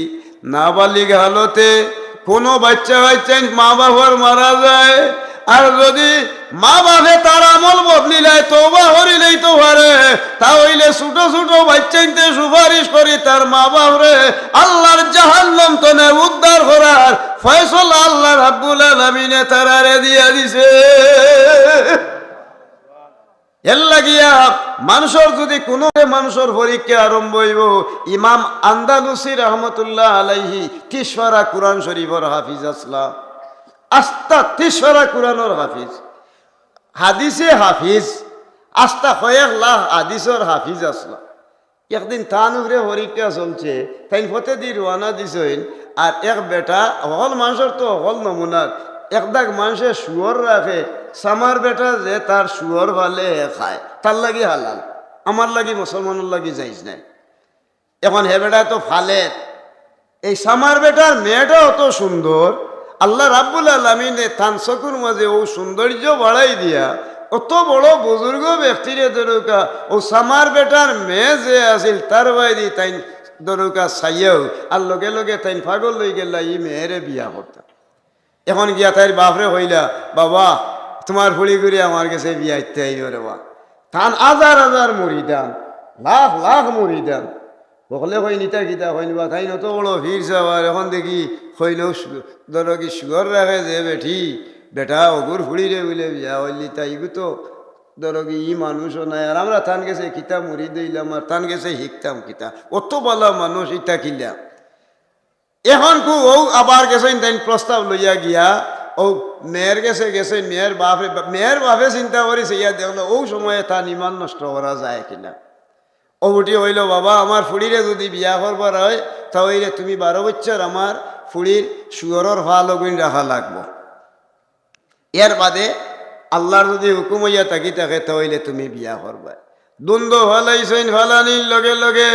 নাবালিগ হালতে কোনো বাচ্চা বাচ্চাই মা বাবার মারা যায়, আর যদি মা বাপে তার আমল বদলিলাই তওবা করিলেই তো পারে, তাহলে ছোট ছোট বাচ্চাইতে সুপারিশ করি তার মা বাপরে আল্লাহর জাহান্নাম তনে উদ্ধার করার ফয়সালা আল্লাহ রাব্বুল আলামিনে তারারে দিয়া দিছে। এর লাগিয়া মানুষের যদি কোনো মানুষের পরীক্ষা আরম্ভ হইব, ইমাম আন্দালুসি রহমতুল্লাহ আলাইহি 30 পারা কুরআন শরীফের হাফিজ আসলা, আস্তা 30 পারা কুরআনের হাফিজ, হাদিসে হাফিজ, আস্তা কয়েক লাখ হাদিসের হাফিজ আসলা। একদিন তান উপরে পরীক্ষা চলছে, তাই ফতে দি রওনা দিছেন। আর এক বেটা হল মানুষের তো হল নমুনার একদাক মানুষে শুয়র রাখে, সামার বেটা যে তার শুয়র ভালে খায় তার লাগি হালাল, আমার লাগি মুসলমানের লাগি যাইজ নাই। এখন হে বেটা তো ফালে, এই সামার বেটার মেয়েটা অত সুন্দর, আল্লাহ রাব্বুল আলামিনে তান চকুর মাঝে ও সৌন্দর্য বাড়াই দিয়া অত বড় বুজুর্গ ব্যক্তিরে দরকা ও সামার বেটার মেয়ে যে আছিল তার বাইরে তাই দরকা চাইয়াও আর লগে লগে তাই পাগল লই গেলা ই মেয়েরে বিয়া করতাম। এখন গিয়া তাইর বাপরে হইলা, বাবা তোমার ফুড়ি করে আমার কাছে বিয়া ইত্যাদি আইব রে বা। তান হাজার হাজার মুরিদান, লাখ লাখ মুরিদান, বকলে কই নিতা গীতা কইনবা তাই নত বড় ভিড় যাবার। এখন দেখি কইলেও ধরো কি সুগর রাখে যে বেঠি বেটা অগুর ফুড়ি রে বলে বিয়া হইলি, তাই তো ধরো কি ই মানুষও নাই আর আমরা থান গেছে কিতা মুড়ি দিলাম আর থান গেছে শিখতাম কিতা অত বলা মানুষ ইটা কিলা এখন কু ও আবার গেছেন তাই প্রস্তাব লইয়া গিয়া ও মেয়ের গেছে মেয়ের বাপে চিন্তা করেছে ইয়া দেখলো ও সময়ে তার ইমান নষ্ট করা যায় কিনা ও উঠি হইল বাবা আমার ফুড়িরে যদি বিয়া করবার হয় তাহলে তুমি 12 বছর আমার ফুড়ির শুয়রের ভাল গুণ রাখা লাগবো এর বাদে আল্লাহর যদি হুকুম হইয়া থাকি থাকে তাহলে তুমি বিয়া করবা দ্বন্দ্ব ফালাইছেন ফালানির লগে লগে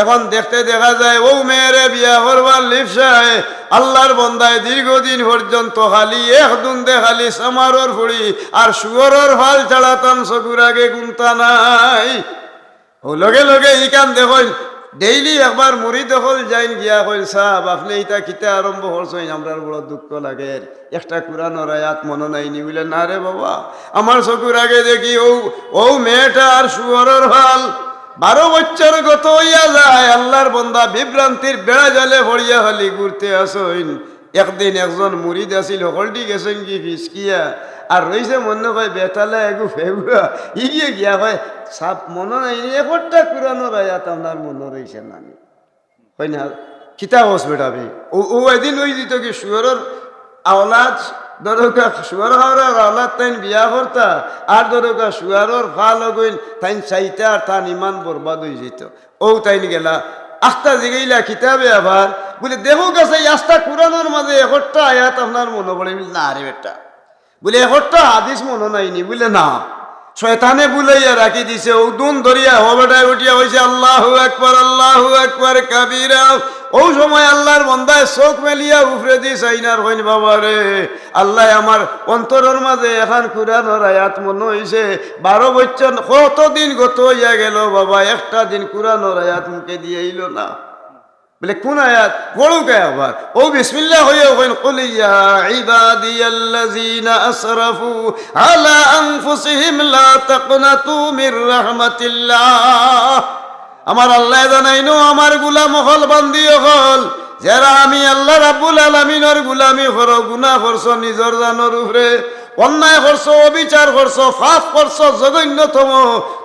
এখন দেখতে দেখা যায় ও মেয়েরে বিয়া করবার লিপসায় আল্লাহর বন্দায় দীর্ঘদিন পর্যন্ত খালি এক দ্বন্দ্বে খালি সামারর ফুড়ি আর শুয়রের ফাল ছাড়া তান চকুর আগে গুনতা নাই ও লগে লগে ইকান দেখুন ডেইলি একবার মুড়ি দখল যাইন গিয়া কইল সাহেব আপনি ইটা কিতা আরম্ভ করছেন আমরার বড় দুঃখ লাগে একটা কুরআনের আয়াত মনে নাইনি বলে না রে বাবা আমার চকুর আগে দেখি ও মেয়েটা আর শুয়রের হাল 12 বছর গত হইয়া যায় আল্লাহর বন্দা বিভ্রান্তির বেড়া জালে ভরিয়া হলি ঘুরতে আসইন একদিন একজন মুরিদ আসিল হলটি গেছেন কি ফিসকিয়া আর রইছে মনে হয় বেতালা এগু ফেগুয়া ইগিয়ে গিয়া হয় সাপ মনে নাই একটা কুরআনের আয়াত আপনার মনে রয়েছে না হয় না কিতা হস বেটাবি ও এদিন ওই দিত কি শুয়রের আওলাদ দরকা শুয়ার হাওড়ার আওলাদ তাইন বিয়া করতা আর দরকা শুয়ারর ভাল গইন তাইন চাইতা আর তান ইমান বরবাদ হয়ে যেত ও তাইন গেলা আস্তা জিগাইলা কিতাবে আবার বলে দেখো গেছে আস্তা কুরআনের মাঝে একটা আয়াত আপনার মনে পড়ে না রে বেটা বলে একটা হাদিস মনে নাইনি বলে না শয়তানে বুলাইয়া রাখি দিছে ও দুন ধরিয়া হবেটায় উঠিয়া হয়েছে আল্লাহু আকবার কাবীরা ও সময় আল্লাহর বন্দায় চোখ মেলিয়া উফরে দি চাইনার হইন বাবা রে আল্লাহ আমার অন্তরের মাঝে এখন কুরআনের আয়াত মনে হয়েছে 12 বছর কতদিন গত হইয়া গেল বাবা একটা দিন কুরআনের আয়াত মুখে দিয়ে আইল না বলে কোন আয়াত পড়ো কে আবার ও বিসমিল্লাহ হইয়া কইন কুল ইয়া ইবাদিয়াল্লাযিনা আসরাফু আলা আনফুসিহিম লা তাকনাতু মির রাহমাতিল্লাহ আমার আল্লাহ জানাইনো আমার গোলাম হল বান্দি হল যারা আমি আল্লাহ রাব্বুল আলামিনের গোলামি করো গুনাহ করছো নিজর জানোর উপরে অন্যায় করছো অবিচার করছো পাপ করছো জঘন্যতম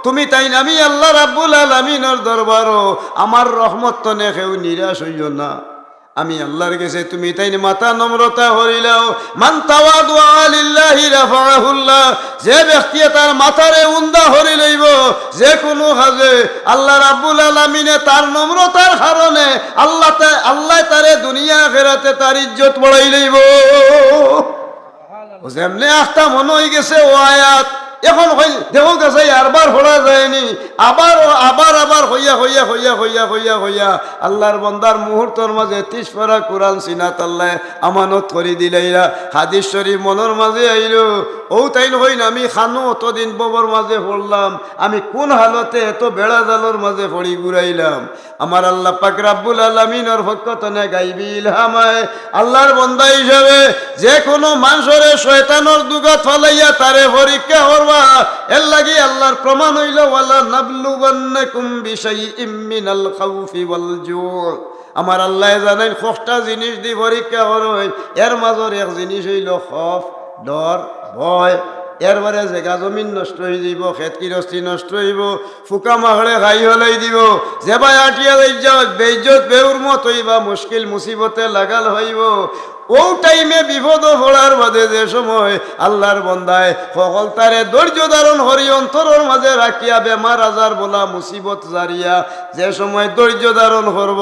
তুমি তাই আমি আল্লাহ রাব্বুল আলামিনের দরবারও আমার রহমত তো নে কেউ নিরাশ হইও না আমি আল্লাহর কাছে তুমি তাই মাথা নম্রতা হরিলাও মান তাওয়াদু লিল্লাহি রাফাহুল্লাহ যে ব্যক্তি তার মাথারে উন্দা হরি লইব যে কোনো কাজে আল্লাহ রাব্বুল আলামিনে তার নম্রতার কারণে আল্লাহ তারে দুনিয়া আখিরাতে তার ইজ্জত বাড়াই লইব ও যেমনে আখতা মনে হয়ে গেছে ও আয়াত এখন দেখো গেছে আরবার হরা যায়নি আবার হইয়া আল্লাহর বন্দার মুহূর্তর মাঝে 30 পারা কোরআন সিনাত আল্লাহ আমানত করে দিলাইরা হাদিস শরীফ মনের মাঝে আইল ও তাইন হইন আমি খানো অতদিন ববর মাঝে পড়লাম আমি কোন হালতে এত বেড়া জালোর মাঝে পড়ি ঘুরাইলাম আমার আল্লাহ পাক রাব্বুল আলামিনের পক্ষ থেকে গাইবি ইলহামায় আল্লাহর বন্দা হিসাবে যে কোনো মানুষরে শয়তানের দুগাত ফলাইয়া তারে পরীক্ষা করবা এর লাগি আল্লাহর প্রমাণ হইল ওয়ালা নাবলুবান্নাকুম বিশাইইম মিনাল খাউফি ওয়াল জু' আমার আল্লাহ জানেন কষ্টা জিনিস দি পরীক্ষা করই এর মাজর এক জিনিস হইল খৌফ ডর ভয় এরবারে জায়গা জমিন নষ্ট হয়ে যাব খেত কিরস্তি নষ্ট হইব ফুকা মাহড়ে খাই হলাই দিব যে ভাই আটিয়া ইজ্জত বেইজ্জত বেউর মত হইবা মুশকিল মুসিবতে লাগাল হইব ও টাইমে বিপদ পড়ার বাদে যে সময় আল্লাহর বন্দায় সকল তারে ধৈর্য ধারণ হরি অন্তরের মাঝে রাখিয়া বেমার আজার বলা মুসিবত জারিয়া যে সময় ধৈর্য ধারণ করব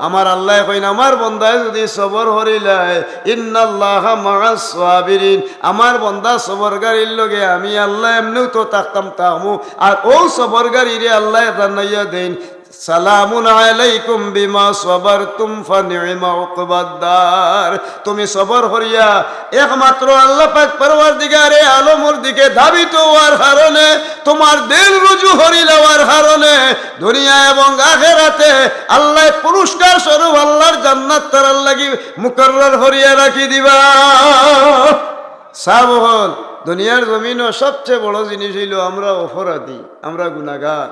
আমার আল্লাহ কইন আমার বন্দায় যদি সবর হরিলায় ইন্নাল্লাহা মাআস সাবিরিন আমার বন্দা সবরকারীর লগে আমি আল্লাহ এমনিও তো তাকতাম তাহমু আর ও সবরকারীরে আল্লাহ জানাইয়া দেন সালামুন আলাইকুম বিমা সাবারতুম ফানি'মা উকবাদ্দার তুমি সবর করিয়া একমাত্র আল্লাহ পাক পরওয়ারদিগারে আলমের দিকে ধাবিত হওয়ার কারণে তোমার দিল রুজু হরি লওয়ার কারণে দুনিয়া এবং আখিরাতে আল্লাহ পুরস্কার স্বরূপ আল্লাহর জান্নাত তার লাগি মুকররর করিয়া রাখি দিবা সাবহল দুনিয়ার জমিনও সবচেয়ে বড় জিনিস হইল আমরা অপরাধী আমরা গুনাহগার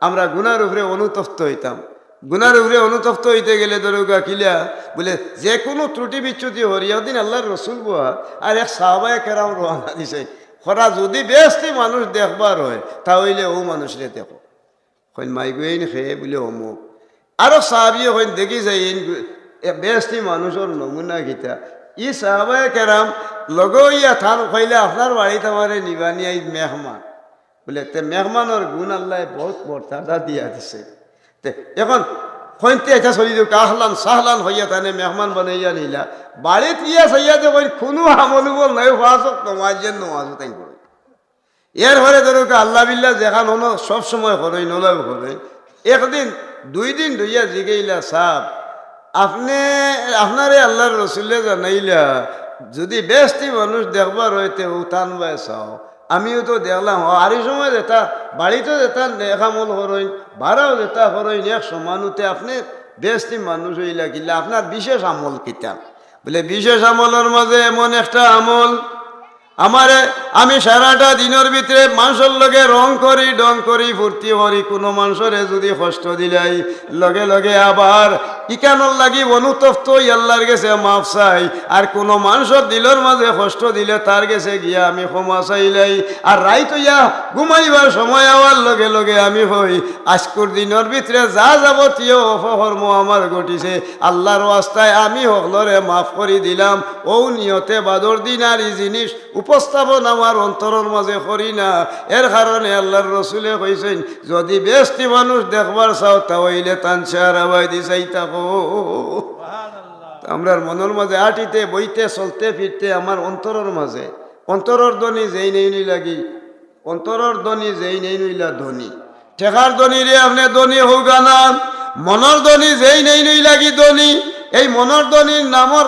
আমরা গুনার উপরে অনুতপ্ত হইতাম গুনার উপরে অনুতপ্ত হইতে গেলে দরগা কিলা বলে যে কোনো ত্রুটি বিচ্যুতি হরিয়া দিন আল্লাহর রসুল বোয়া আর এক সাহাবায়ে কেরাম রওনা দিছে খরা যদি বেশি মানুষ দেখবার হয় তাহলে ও মানুষরে দেখো হইন মাইগুইন খেয়ে বলে অমুক আরো সাহাবিও হইন দেখি যাই বেশি মানুষের নমুনা গীতা ই সাহাবায়ে কেরাম লগইয়া থান কইলে আপনার বাড়িতে আমারে নিবানি আই মেহমান বলে তে মেহমানের গুণ আল্লাহ বহুত মর্যাদা দিয়া দিছে তে এখন হইতে এটা চলি দিও কাহলান সাহলান হইয়া তানে মেহমান বানাইয়া নিলা বাড়িত ইয়া সাইয়া যে কই কোনো আমল বল নাই ফাসক তোমার জন্য আজও তাই করে এর ঘরে ধরো আল্লাহ বিল্লাহ যেখান হলো সব সময় হরই নলাও হরই একদিন দুই দিন ধইয়া জিগাইলা সাপ আপনি আপনারে আল্লাহর রসুলে জানাইলা যদি বেশি মানুষ দেখবার হইতে উঠান বাই চাও আমিও তো দেখলাম আর এই সময় যেটা বাড়িতেও যেটা নেখামল হরইন ভাড়াও যেটা হরইন এক সমানুতে আপনি বেশি মানুষ হইলা কিলা আপনার বিশেষ আমল কিতাম বলে বিশেষ আমলের মাঝে এমন একটা আমল আমারে আমি সারাটা দিনের ভিতরে মানুষের লগে রং করি ডং করি ফুর্তি করি কোনো মানুষরে যদি কষ্ট দিলাই লগে লগে আবার ইকানোর লাগি অনুতপ্ত আল্লাহর গেছে মাফ চাই আর কোনো মানুষের দিলের মাঝে কষ্ট দিলে তার গেছে গিয়া আমি ক্ষমা চাইলাই আর রাইত ইয়া ঘুমাইবার সময় আওয়ার লগে লগে আমি হই আজকের দিনের ভিতরে যা যাবতীয় অপকর্ম আমার ঘটিছে আল্লাহর ওয়াস্তায় আমি হকলরে মাফ করে দিলাম ও নিয়তে বাদর দিন আর এই জিনিস উপস্থাপন আমার অন্তরের মাঝে করি না এর কারণে আল্লাহর রসুলে কইছেন যদি বেশি মানুষ দেখবার চাও তাহলে তানসার আওয়াই দিছাই থাকো আমরার মনের মাঝে আটিতে বইতে চলতে ফিরতে আমার অন্তরের মাঝে অন্তরের ধ্বনি যেই নেই নই লাগি অন্তরের ধ্বনি যেই নেই নইলা ধ্বনি ঠেকার ধ্বনি রে আপনি ধ্বনি হোক না মনের ধ্বনি যেই নেই নই লাগি ধ্বনি এই মনের ধ্বনির নামর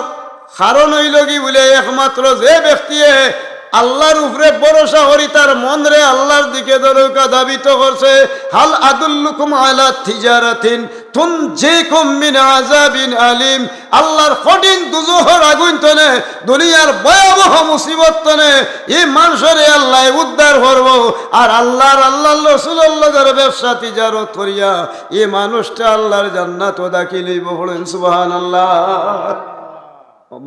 কারণ হইল কি বলে একমাত্র যে ব্যক্তি আল্লাহর উপরে ভরসা করি তার মন রে আল্লাহর দিকে দরকা দাবিত করছে হাল আদুল্লুকুম আলা তিজারাতিন তুনজিকুম মিন আযাবিন আলিম আল্লাহর কঠিন দুজহর আগুন তনে দুনিয়ার ভয়াবহ মুসিবত তনে এই মানুষরে আল্লাহ উদ্ধার করব আর আল্লাহর রাসূলুল্লাহর ব্যবসা তিজারত করিয়া এই মানুষটা আল্লাহর জান্নাত দাখিল হইব বলেন সুবহানাল্লাহ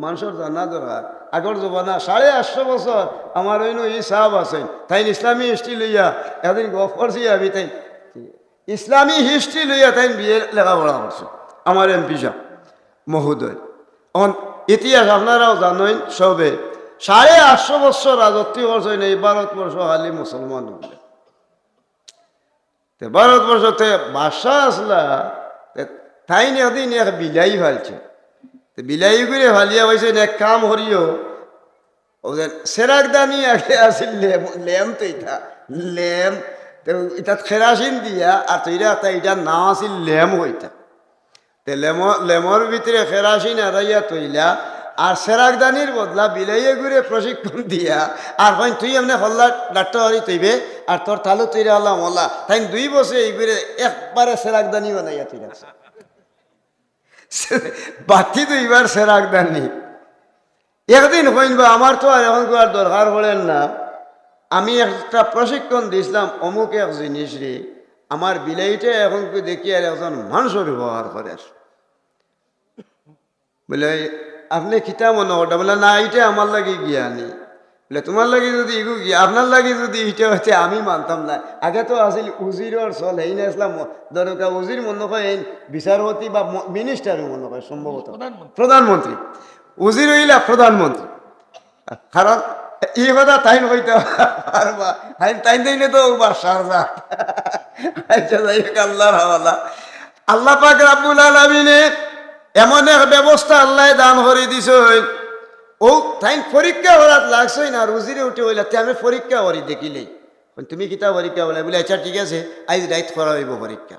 মানুষের জানা দরকার আগর জমানা 850 বছর আমার ওই এই সাহাব আছেন তাই ইসলামী হিস্ট্রি লইয়া এদিন গপ করছি আমি তাই ইসলামী হিস্ট্রি লইয়া তাই বিয়ে লেখাপড়া করছে আমার এমপি সাহেব মহোদয় ইতিহাস আপনারাও জানেন সবে 850 বছর রাজত্ব করছেন এই ভারতবর্ষ খালি মুসলমান বলে ভারতবর্ষতে বাদশা আসলা তাই এদিন এক বিলাই ফেলছে বিলাই করে ফালিয়া হয়েছে এক কাম হরিও ওদের সেরাকদানি আগে আসিল লেম তো এটা লেম তো এটা খেরাসিন দিয়া আর তৈরা এটার নাম আসিল লেম হইতা তে লেমর ভিতরে খেরাসিন আড়াইয়া তৈলা আর সেরাকদানির বদলা বিলাইয়ে ঘুরে প্রশিক্ষণ দিয়া আর হয় তুই এমনি হল্লা ডাক্তার হরি তৈবে আর তোর তালু তৈরি হল্লা মল্লা তাই 2 বছর এই ঘুরে একবারে সেরাকদানি বানাইয়া তৈরি আছে বাতি তো এবার সেরাকদানি একদিন হইনবা আমার তো আর এখন আর দরকার পড়েন না আমি একটা প্রশিক্ষণ দিয়েছিলাম অমুক এক জিনিস রে আমার বিলাইটা এখন দেখি আর একজন মানুষের ব্যবহার করে বলে আপনি কিতা মনে ওটা বলে না এইটা আমার লাগে জ্ঞানী বলে তোমার লাগে যদি ইগু আপনার লাগে যদি এইটা হচ্ছে আমি মানতাম না আগে তো আসলে উজিরর চল এই না আসলাম দরকার উজির মনে হয় বিচারপতি বা মিনিস্টার মনে হয় সম্ভবত প্রধানমন্ত্রী উজির হইলা প্রধানমন্ত্রী কারণ এই কথা তাই হইতে পারবা তাই দিনে তো বাসারদা আচ্ছা যাই হোক আল্লাহর হাওয়ালা আল্লাহ পাক রাব্বুল আলামিনে এমন এক ব্যবস্থা আল্লাহ দান করে দিছ ও তাই পরীক্ষা করার লাগছই না রুজিরে উঠে হইলা আমি পরীক্ষা করি দেখিলেই তুমি কিতা পরীক্ষা বলে বলে আচ্ছা ঠিক আছে আজ রাইত করা হইব পরীক্ষা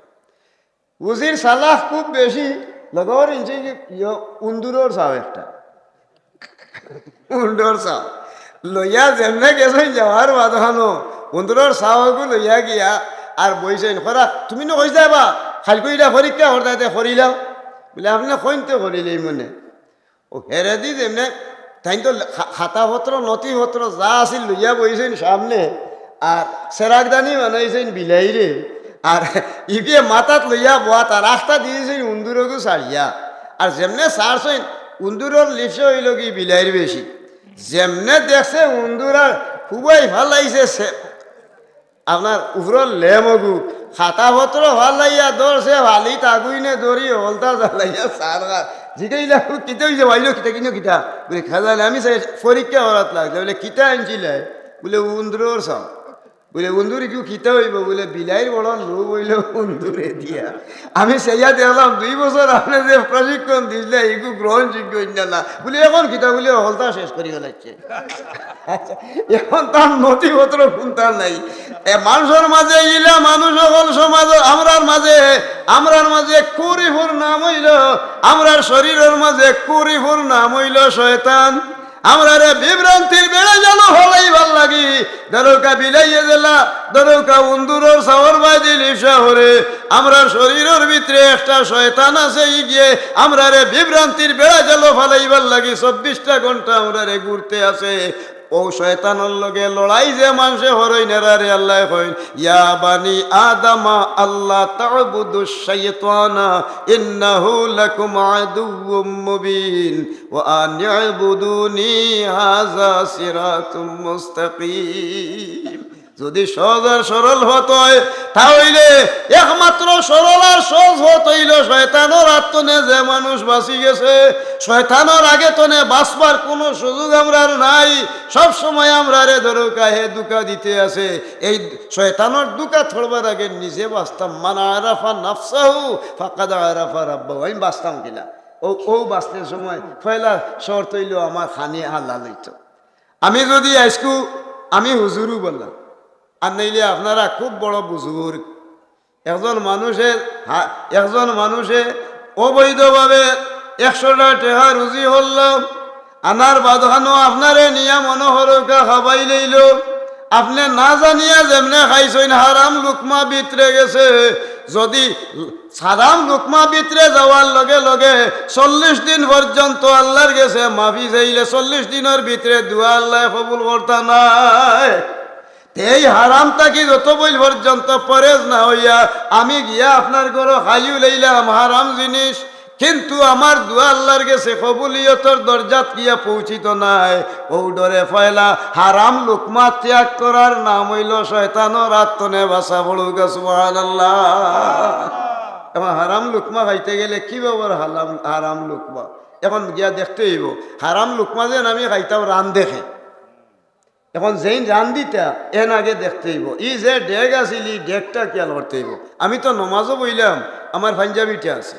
উজির সালাহ খুব বেশি লগর ইঞ্চি উন্দুরর চাও একটা উন্দুর চাও লইয়া যেমনে গেছেন যাওয়ার বাদখানো উন্দুরর চাওয়াগু লইয়া গিয়া আর বইছেন খরা তুমি ন কই যাবা খালকু এটা পরীক্ষা করতে করিলাম বলে আপনি কইতে করিলেই মনে ও হেরে দি যেমনে তাই তো খাতাপত্র নথিপত্র যা আছিল লইয়া বইছেন সামনে আর সেরাকদানি বানাইছেন বিলাইরে আর ইপিয়ে মাথাত লইয়া বোয়া তার রাস্তা দিয়েছেন উন্দুরকু ছাড়িয়া আর যেমনে ছাড়ছেন উন্দুরর লিপসে হইল কি বিলাইর বেশি যেমনে দেখছে উন্দুর আর খুবই ভাল লাগিছে আপনার উপরের লেমগু খাতা পত্র ভাল লাইয়া দৌড়ছে ভালি তাগুইনে দৌড়ি হলতা জ্বালাইয়া সার জিগাইলা কিতা হইছে ভাইলো কিতা কিনো কিতা বলে খাজালে আমি পরীক্ষা হরাত লাগছে বলে কিতা আনছিলে বলে উন্দুরর সব বলে উন্দুরি কেউ কিতা হইব বলে বিলাইয়ের বড় লোভ হইল উন্দুরে দিয়া আমি সেইয়া দেখলাম 2 বছর আপনি যে প্রশিক্ষণ দিলে এইগু গ্রহণযোগ্য না বলে এখন কিতা বলে হলতা শেষ করি ফেলাচ্ছে আচ্ছা এখন তার নথিপত্র কোনটার নাই মানুষের মাঝে ইলা মানুষ সকল সমাজ আমরার মাঝে কুরিফুর নাম হইল আমরার শরীরের মাঝে কুরিফুর নাম হইল শয়তান আমরা রে বিভ্রান্তির বেড়ে যেন হলেই ভাল লাগি দরকা বিলাইয়ে দিলা দরকা উন্দুরের সাওয়ার বাজি লিপসা হরে আমরা শরীরের ভিতরে একটা শয়তান আছে গিয়ে আমরা রে বিভ্রান্তির বেড়ে যেন ফালাইবার লাগি 24টা ঘন্টা আমরা রে ঘুরতে আছে ও শয়তানের লগে লড়াই যে মানুষে হরই নেরারে আল্লাহ কইন ইয়া বানি আদামা আল্লাহ তা'বুদুশ শাইতানা ইন্নাহু লাকুম আদুউম মুবিন ওয়া আন ইবুদুনি হাযা সিরাতুম মুস্তাকিম যদি সহজ আর সরল হত হয় তাহলে একমাত্র সরল আর সহজ হত হইল শয়তানের আত্মনে যে মানুষ বাঁচি গেছে শয়তানের আগে তনে বাঁচবার কোনো সুযোগ আমরার নাই সব সময় আমরা রে ধরুকা হে দুকা দিতে আছে এই শয়তানের দুকা থড়বার আগে নিজে বাঁচতাম মান আরাফা নাফসাহু ফাকাদ আরাফা রাব্বাহু আমি বাঁচতাম কিনা ও বাঁচতে সময় পয়লা শর্ত হইল আমার খানি হালাল হইতো আমি যদি আজকু আমি হুজুরু বললাম আর নইলে আপনারা খুব বড় বুজুর্গ একজন মানুষে অবৈধভাবে 100টা টাকা রুজি হল আনার বাদখানো আপনারে নিয়া মনোহরকা খাবাই লইল আপনি না জানিয়া যেমনে খাইছেন হারাম লুকমা ভিতরে গেছে যদি হারাম লুকমা ভিতরে যাওয়ার লগে লগে 40 দিন পর্যন্ত আল্লাহর গেছে মাফি চাইলে 40 দিনের ভিতরে দুয়া আল্লাহ কবুল করতা নাই এই হারাম তাকি যত বইল পর্যন্ত পরেজ না হইয়া আমি গিয়া আপনার ঘর খাইও লইলাম হারাম জিনিস কিন্তু আমার দুয়া আল্লাহর গেছে কবুলিয়তর দরজাত গিয়া পৌঁছিত নাই ও ডরে ফয়লা হারাম লুকমা ত্যাগ করার নাম হইল শয়তানের আত্মনে বাসা পড়ুক সুবহানাল্লাহ এখন হারাম লুকমা খাইতে গেলে কি ব্যাপার হারাম লুকমা এখন গিয়া দেখতে হইব হারাম লুকমা যেন আমি খাইতাম রান দেখে এখন যেই রান দিতা এন আগে দেখতে হইব ই যে ডেগ আছিল ই ডেগটা খেয়াল করতে হইব আমি তো নমাজও বইলাম আমার পাঞ্জাবিটা আছে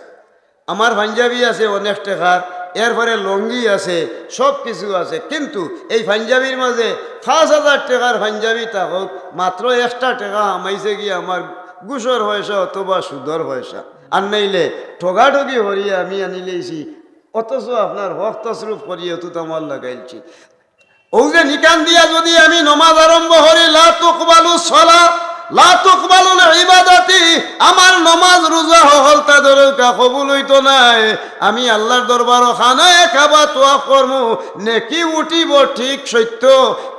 আমার পাঞ্জাবি আছে অনেক টাকার এরপরে লঙ্গি আছে সব কিছু আছে কিন্তু এই পাঞ্জাবির মাঝে 5000 টাকার পাঞ্জাবি থাকুক মাত্র 1টা টাকা আমাইছে কি আমার ঘুষর পয়সা অথবা সুদর পয়সা আর নাইলে ঠগাঠগি হরিয়া আমি আনি লইছি অথচ আপনার হক তসরুফ করিয়ে তো আমার লাগাইছি ও যে নিকান দিয়া যদি আমি নমাজ আরম্ভ করি লা তুকবালু সালাত লা তুকবালুল ইবাদাতি আমার নমাজ রোজা হল তা দরকা কবুল হইতো নাই আমি আল্লাহর দরবার খানায় খাবা তোয়াফ করমু নেকি উঠিব ঠিক সত্য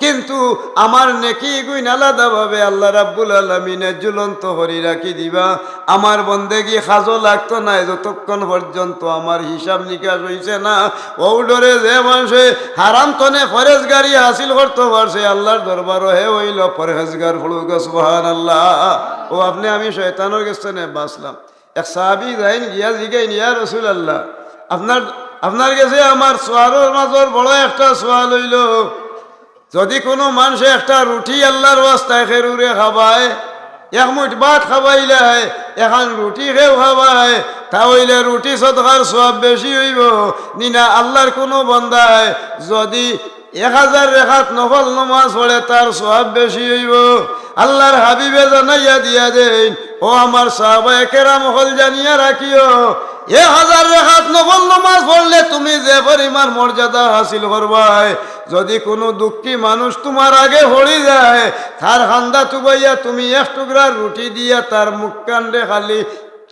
কিন্তু আমার নেকি গুণ আলাদাভাবে আল্লাহ রাব্বুল আলামিনের ঝুলন্ত হরি রাখি দিবা আমার বন্দেগি খাজো লাগতো না যতক্ষণ পর্যন্ত আমার হিসাব নিকাশ হইছে না ও ডরে যে মানুষে হারাম তনে ফরেজগারি হাসিল করতে পারছে আল্লাহর দরবার হে হইল ফরেজগার হলুক সুবহানাল্লাহ ও আপনি আমি শয়তানের কাছে বাঁচলাম এক সাহাবী যাইন গিয়া জিগাইন ইয়া রাসূলুল্লাহ আপনার কাছে আমার সোয়ালের মাজর বড় একটা সোয়াল হইল যদি কোনো মানুষে একটা রুটি আল্লাহর ওয়াস্তায় খেরুরে খাবায় এক মুঠ ভাত খাবাইলে এখন রুটি খেয়েও খাবায় তাহলে রুটি সদকার সওয়াব বেশি হইব নিনা আল্লাহর কোনো বান্দায় যদি 1000 রেখাত নফল নামাজ পড়ে তার সওয়াব বেশি হইব আল্লাহর হাবিবে জানাইয়া দিয়া দেন ও আমার সাহাবায়ে কেরাম হল জানিয়া রাখিও 1000 রেখাত নফল নামাজ পড়লে তুমি যে পরিমাণ মর্যাদা হাসিল করবাই যদি কোনো দুঃখী মানুষ তোমার আগে হড়ি যায় তার খান্দা তুবাইয়া তুমি 1 টুকরা রুটি দিয়া তার মুখ কাণ্ডে খালি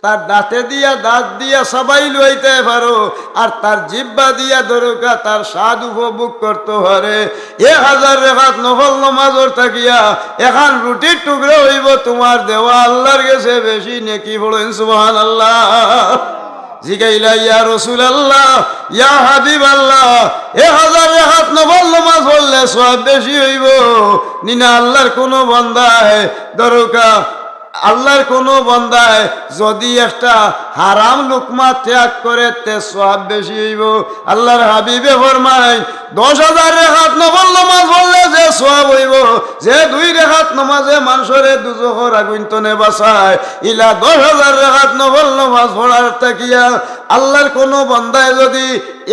তার দাঁতে দিয়া দাঁত দিয়া সবাই লইতে পারো আর তার জিহ্বা দিয়া দরকা তার স্বাদ উপভোগ করতে পারে 1000 রেখাত নফল নামাজর থাকিয়া এখন রুটির টুকরো হইব তোমার দেওয়া আল্লাহর কাছে বেশি নেকি পড়েন সুবহানাল্লাহ জিগাইলা ইয়া রাসূলুল্লাহ ইয়া হাবিবাল্লাহ 1000 রাকাত নফল নামাজ পড়লে সওয়াব বেশি হইব নিনা আল্লাহর কোন বান্দায় দরকা আল্লাহর কোন বান্দায় যদি একটা হারাম লুকমা ত্যাগ করে তে সওয়াব বেশি হইব আল্লাহর হাবিবে ফরমায় 10,000 রাকাত নফল নামাজ পড়লে যে সওয়াব হইব যে 2 রাকাত নামাজে মানুষরে দুজখের আগুন তনে বাঁচায় ইলা 10,000 রাকাত নফল নামাজ পড়ার তাকিয়া আল্লাহর কোন বান্দায় যদি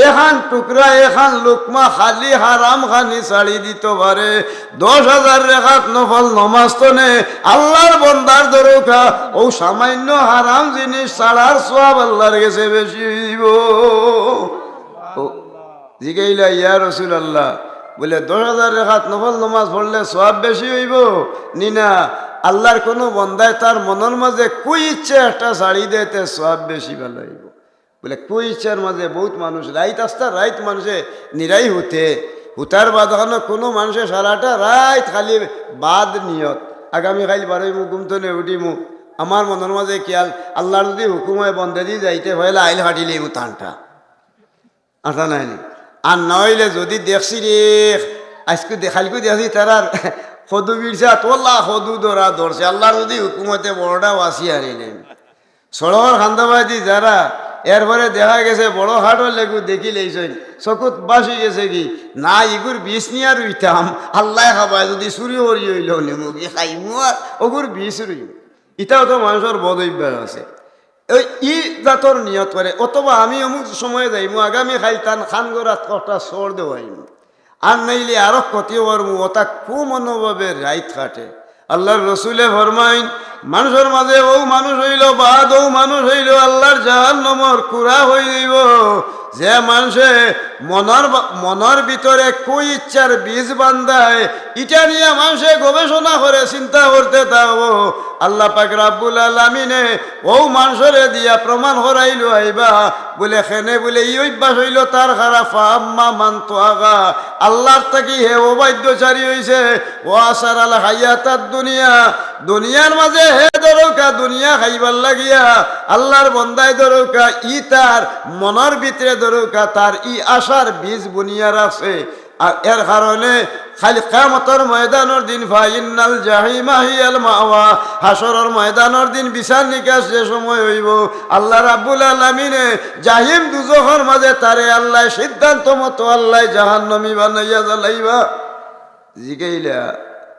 এখান টুকরা এখান লুকমা খালি হারাম খানি ছাড়ি দিত পারে 10,000 রাকাত নফল নামাজ তনে আল্লাহর বান্দার দরকা ও সামান্য হারাম জিনিস ছাড়ার সওয়াব আল্লাহর কাছে বেশি হইব জিগাইলা ইয়া রাসূলুল্লাহ বলে 10,000 রাকাত নফল নামাজ পড়লে সওয়াব বেশি হইব নিনা আল্লাহর কোন বান্দায় তার মনের মাঝে কই ইচ্ছা একটা ছাড়ি দিতে সওয়াব বেশি ভালো হইব বলে কই ইচ্ছার মাঝে বহুত মানুষ রাইত আস্তা রাইত মানুষে নিরাই হুতার বাদ কোনো মানুষে সারাটা রাইত খালি বাদ নিয়ত আগামী খাইল বারোইমু ঘুমতনে উঠিমু আমার মনের মাঝে খেয়াল আল্লাহর যদি হুকুম হয় বন্ধে দিয়ে যাইতে হইলে আইল হাঁটিলেইমু টানটা আঠা নাইনি আর নইলে যদি দেখছি রে আজকে দেখালকু দেখছি তারার সদু বিরছা তোলা সদু ধরা ধরছে আল্লাহর যদি হুকুমতে বড়টা ওয়াসি হারিলেন সড়কর খান্দাবাদি যারা এরপরে দেখা গেছে বড় হাটর লেগু দেখি লেইছেন চকুত বাসি গেছে কি না ইগুর বিষ নিয়ে আর উইতাম আল্লাহ খাবায় যদি চুরি হরি হইল নেমুকি খাইমু আর ওগুর বিষ রই ইটাও তো মানুষের বদ অভ্যাস আছে ওই ই জাতর নিয়ত করে অথবা আমি অমুক সময় যাইমু আগামী খাই টান খান গড়াত কটা সর দেওয়াইমু আর নাইলে আরো ক্ষতি করমু ওটা খুব মনোভাবে রাইত কাটে আল্লাহর রসুলে ফরমাইন মানুষের মাঝে ও মানুষ হইল বাদ ও মানুষ হইল আল্লাহর জাহান্নামের কুড়া হয়ে যাইব যে মানুষে মনের ভিতরে কই ইচ্ছার বীজ বান্ধায় এটা নিয়ে মানুষে গবেষণা করে চিন্তা করতে থাকবো আল্লাহ পাক রাব্বুল আলামিনে ও মানুষরে দিয়া প্রমাণ হরাইল আইবা বলে খেনে বলে ই অভ্যাস হইল তার খারাপ আম্মা মানতো আগা আল্লাহর থাকি হে ও বাদ্যচারী হইছে ও আসার আল হায়াতার দুনিয়ার মাঝে হে দরকা দুনিয়া খাইবার লাগিয়া আল্লাহর বন্দায় দরকা ই তার মনের ভিতরে দরকা তার ই আশার বীজ বুনিয়া রাখছে আর এর কারণে খালি কিয়ামতের ময়দানের দিন ফাইনাল জাহিমা হিয়াল মাওয়া হাসরের ময়দানের দিন বিচার নিকাশ যে সময় হইব আল্লাহ রাব্বুল আলামিনে জাহিম দুজখের মাঝে তারে আল্লাহ সিদ্ধান্ত মতো আল্লাহ জাহান্নামী বানাইয়া জ্বালাইবা জিগাইলা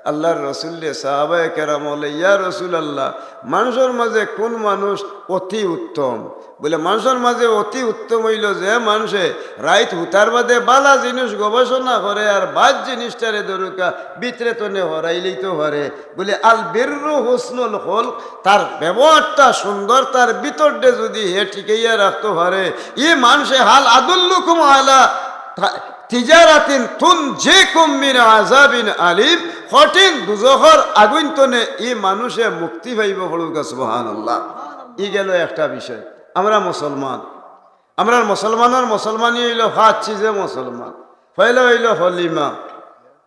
আল্লাহর রসুল্লে সাহাবায়ে কেরাম বলে ইয়া রাসূলুল্লাহ মানুষের মাঝে কোন মানুষ অতি উত্তম বলে মানুষের মাঝে অতি উত্তম হইল যে মানুষে রাইত হুতার বাদে বালা জিনিস গবেষণা করে আর বাদ জিনিসটারে দরুকা ভিতরে তনে হরাইলেই তো হরে বলে আল বিররু হুসনুল খলক তার ব্যবহারটা সুন্দর তার ভিতরটা যদি হে ঠিকাইয়া রাখতে পারে ই মানুষে হাল আদুল্লুকুম আলা তিজারাতিন তুনজিকুম মিন আযাবিন আলিম কঠিন দুজখর আগুন তনে ই মানুষে মুক্তি পাইব বলুকা সুবহানাল্লাহ ই গেল একটা বিষয় আমরা মুসলমান আমরা মুসলমানই হইল ফাঁচ চিজে মুসলমান ফয়লা হইল হলিমা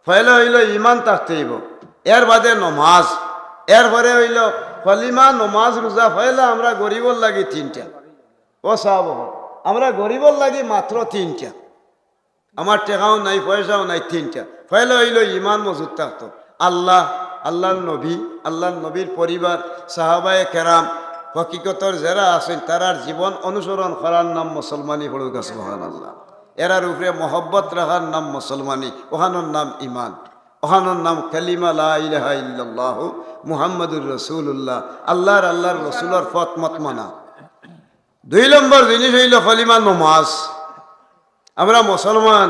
ফয়লা হইল ইমান থাকতেইব এর বাদে নমাজ এরপরে হইল হলিমা নমাজ রোজা ফয়লা আমরা গরিবর লাগি 3টা ও সাহাব আমরা গরিবর লাগি মাত্র 3টা আমার টেকাও নাই পয়সাও নাই 3টা ফয়লা হইল ইমান মজুদ থাকতো আল্লাহর নবীর পরিবার সাহাবায়ে কেরাম হকিকতর যারা আছেন তারার জীবন অনুসরণ করার নাম মুসলমানি হলুকা সুবহানাল্লাহ এরার উপরে মহব্বত রাখার নাম মুসলমানি ওখানোর নাম ইমান ওখানোর নাম কালিমা লা ইলাহা ইল্লাল্লাহ মুহাম্মাদুর রাসূলুল্লাহ আল্লাহর রসুলের পথ মত মানা 2 নম্বর জিনিস হইল কলিমা নমাজ আমরা মুসলমান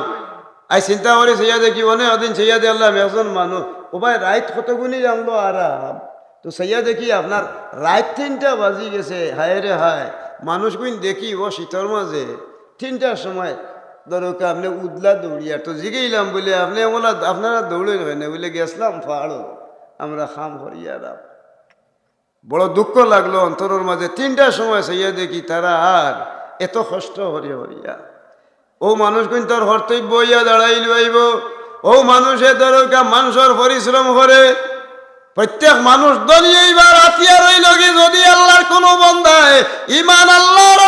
আই চিন্তা করি সেইয়া দেখি অনেক দিন সেইয়া দে আল্লাহ একজন মানুষ ও ভাই রাইত কতগুনি জানলো আরাম তো সেইয়া দেখি আপনার রাত 3টা বাজি গেছে হায় রে হায় মানুষ গুণ দেখি ও শীতর মাঝে 3টার সময় দরকার আপনি উদলা দৌড়িয়া তো জিগেইলাম বলে আপনি আপনারা দৌড়ে না বলে গেছিলাম ফাড়ো আমরা খাম হরিয়ারাম বড় দুঃখ লাগলো অন্তরের মাঝে 3টার সময় সেইয়া দেখি তারা আর এত কষ্ট হরিয়া ও মানুষ কিন্তু তার কর্তব্য হইয়া দাঁড়াইল আইব ও মানুষের দরকার মানুষের পরিশ্রম করে প্রত্যেক মানুষ দলিয়ে এইবার আতিয়ার হইল কি যদি আল্লাহর কোন বন্দায় ইমান আল্লাহর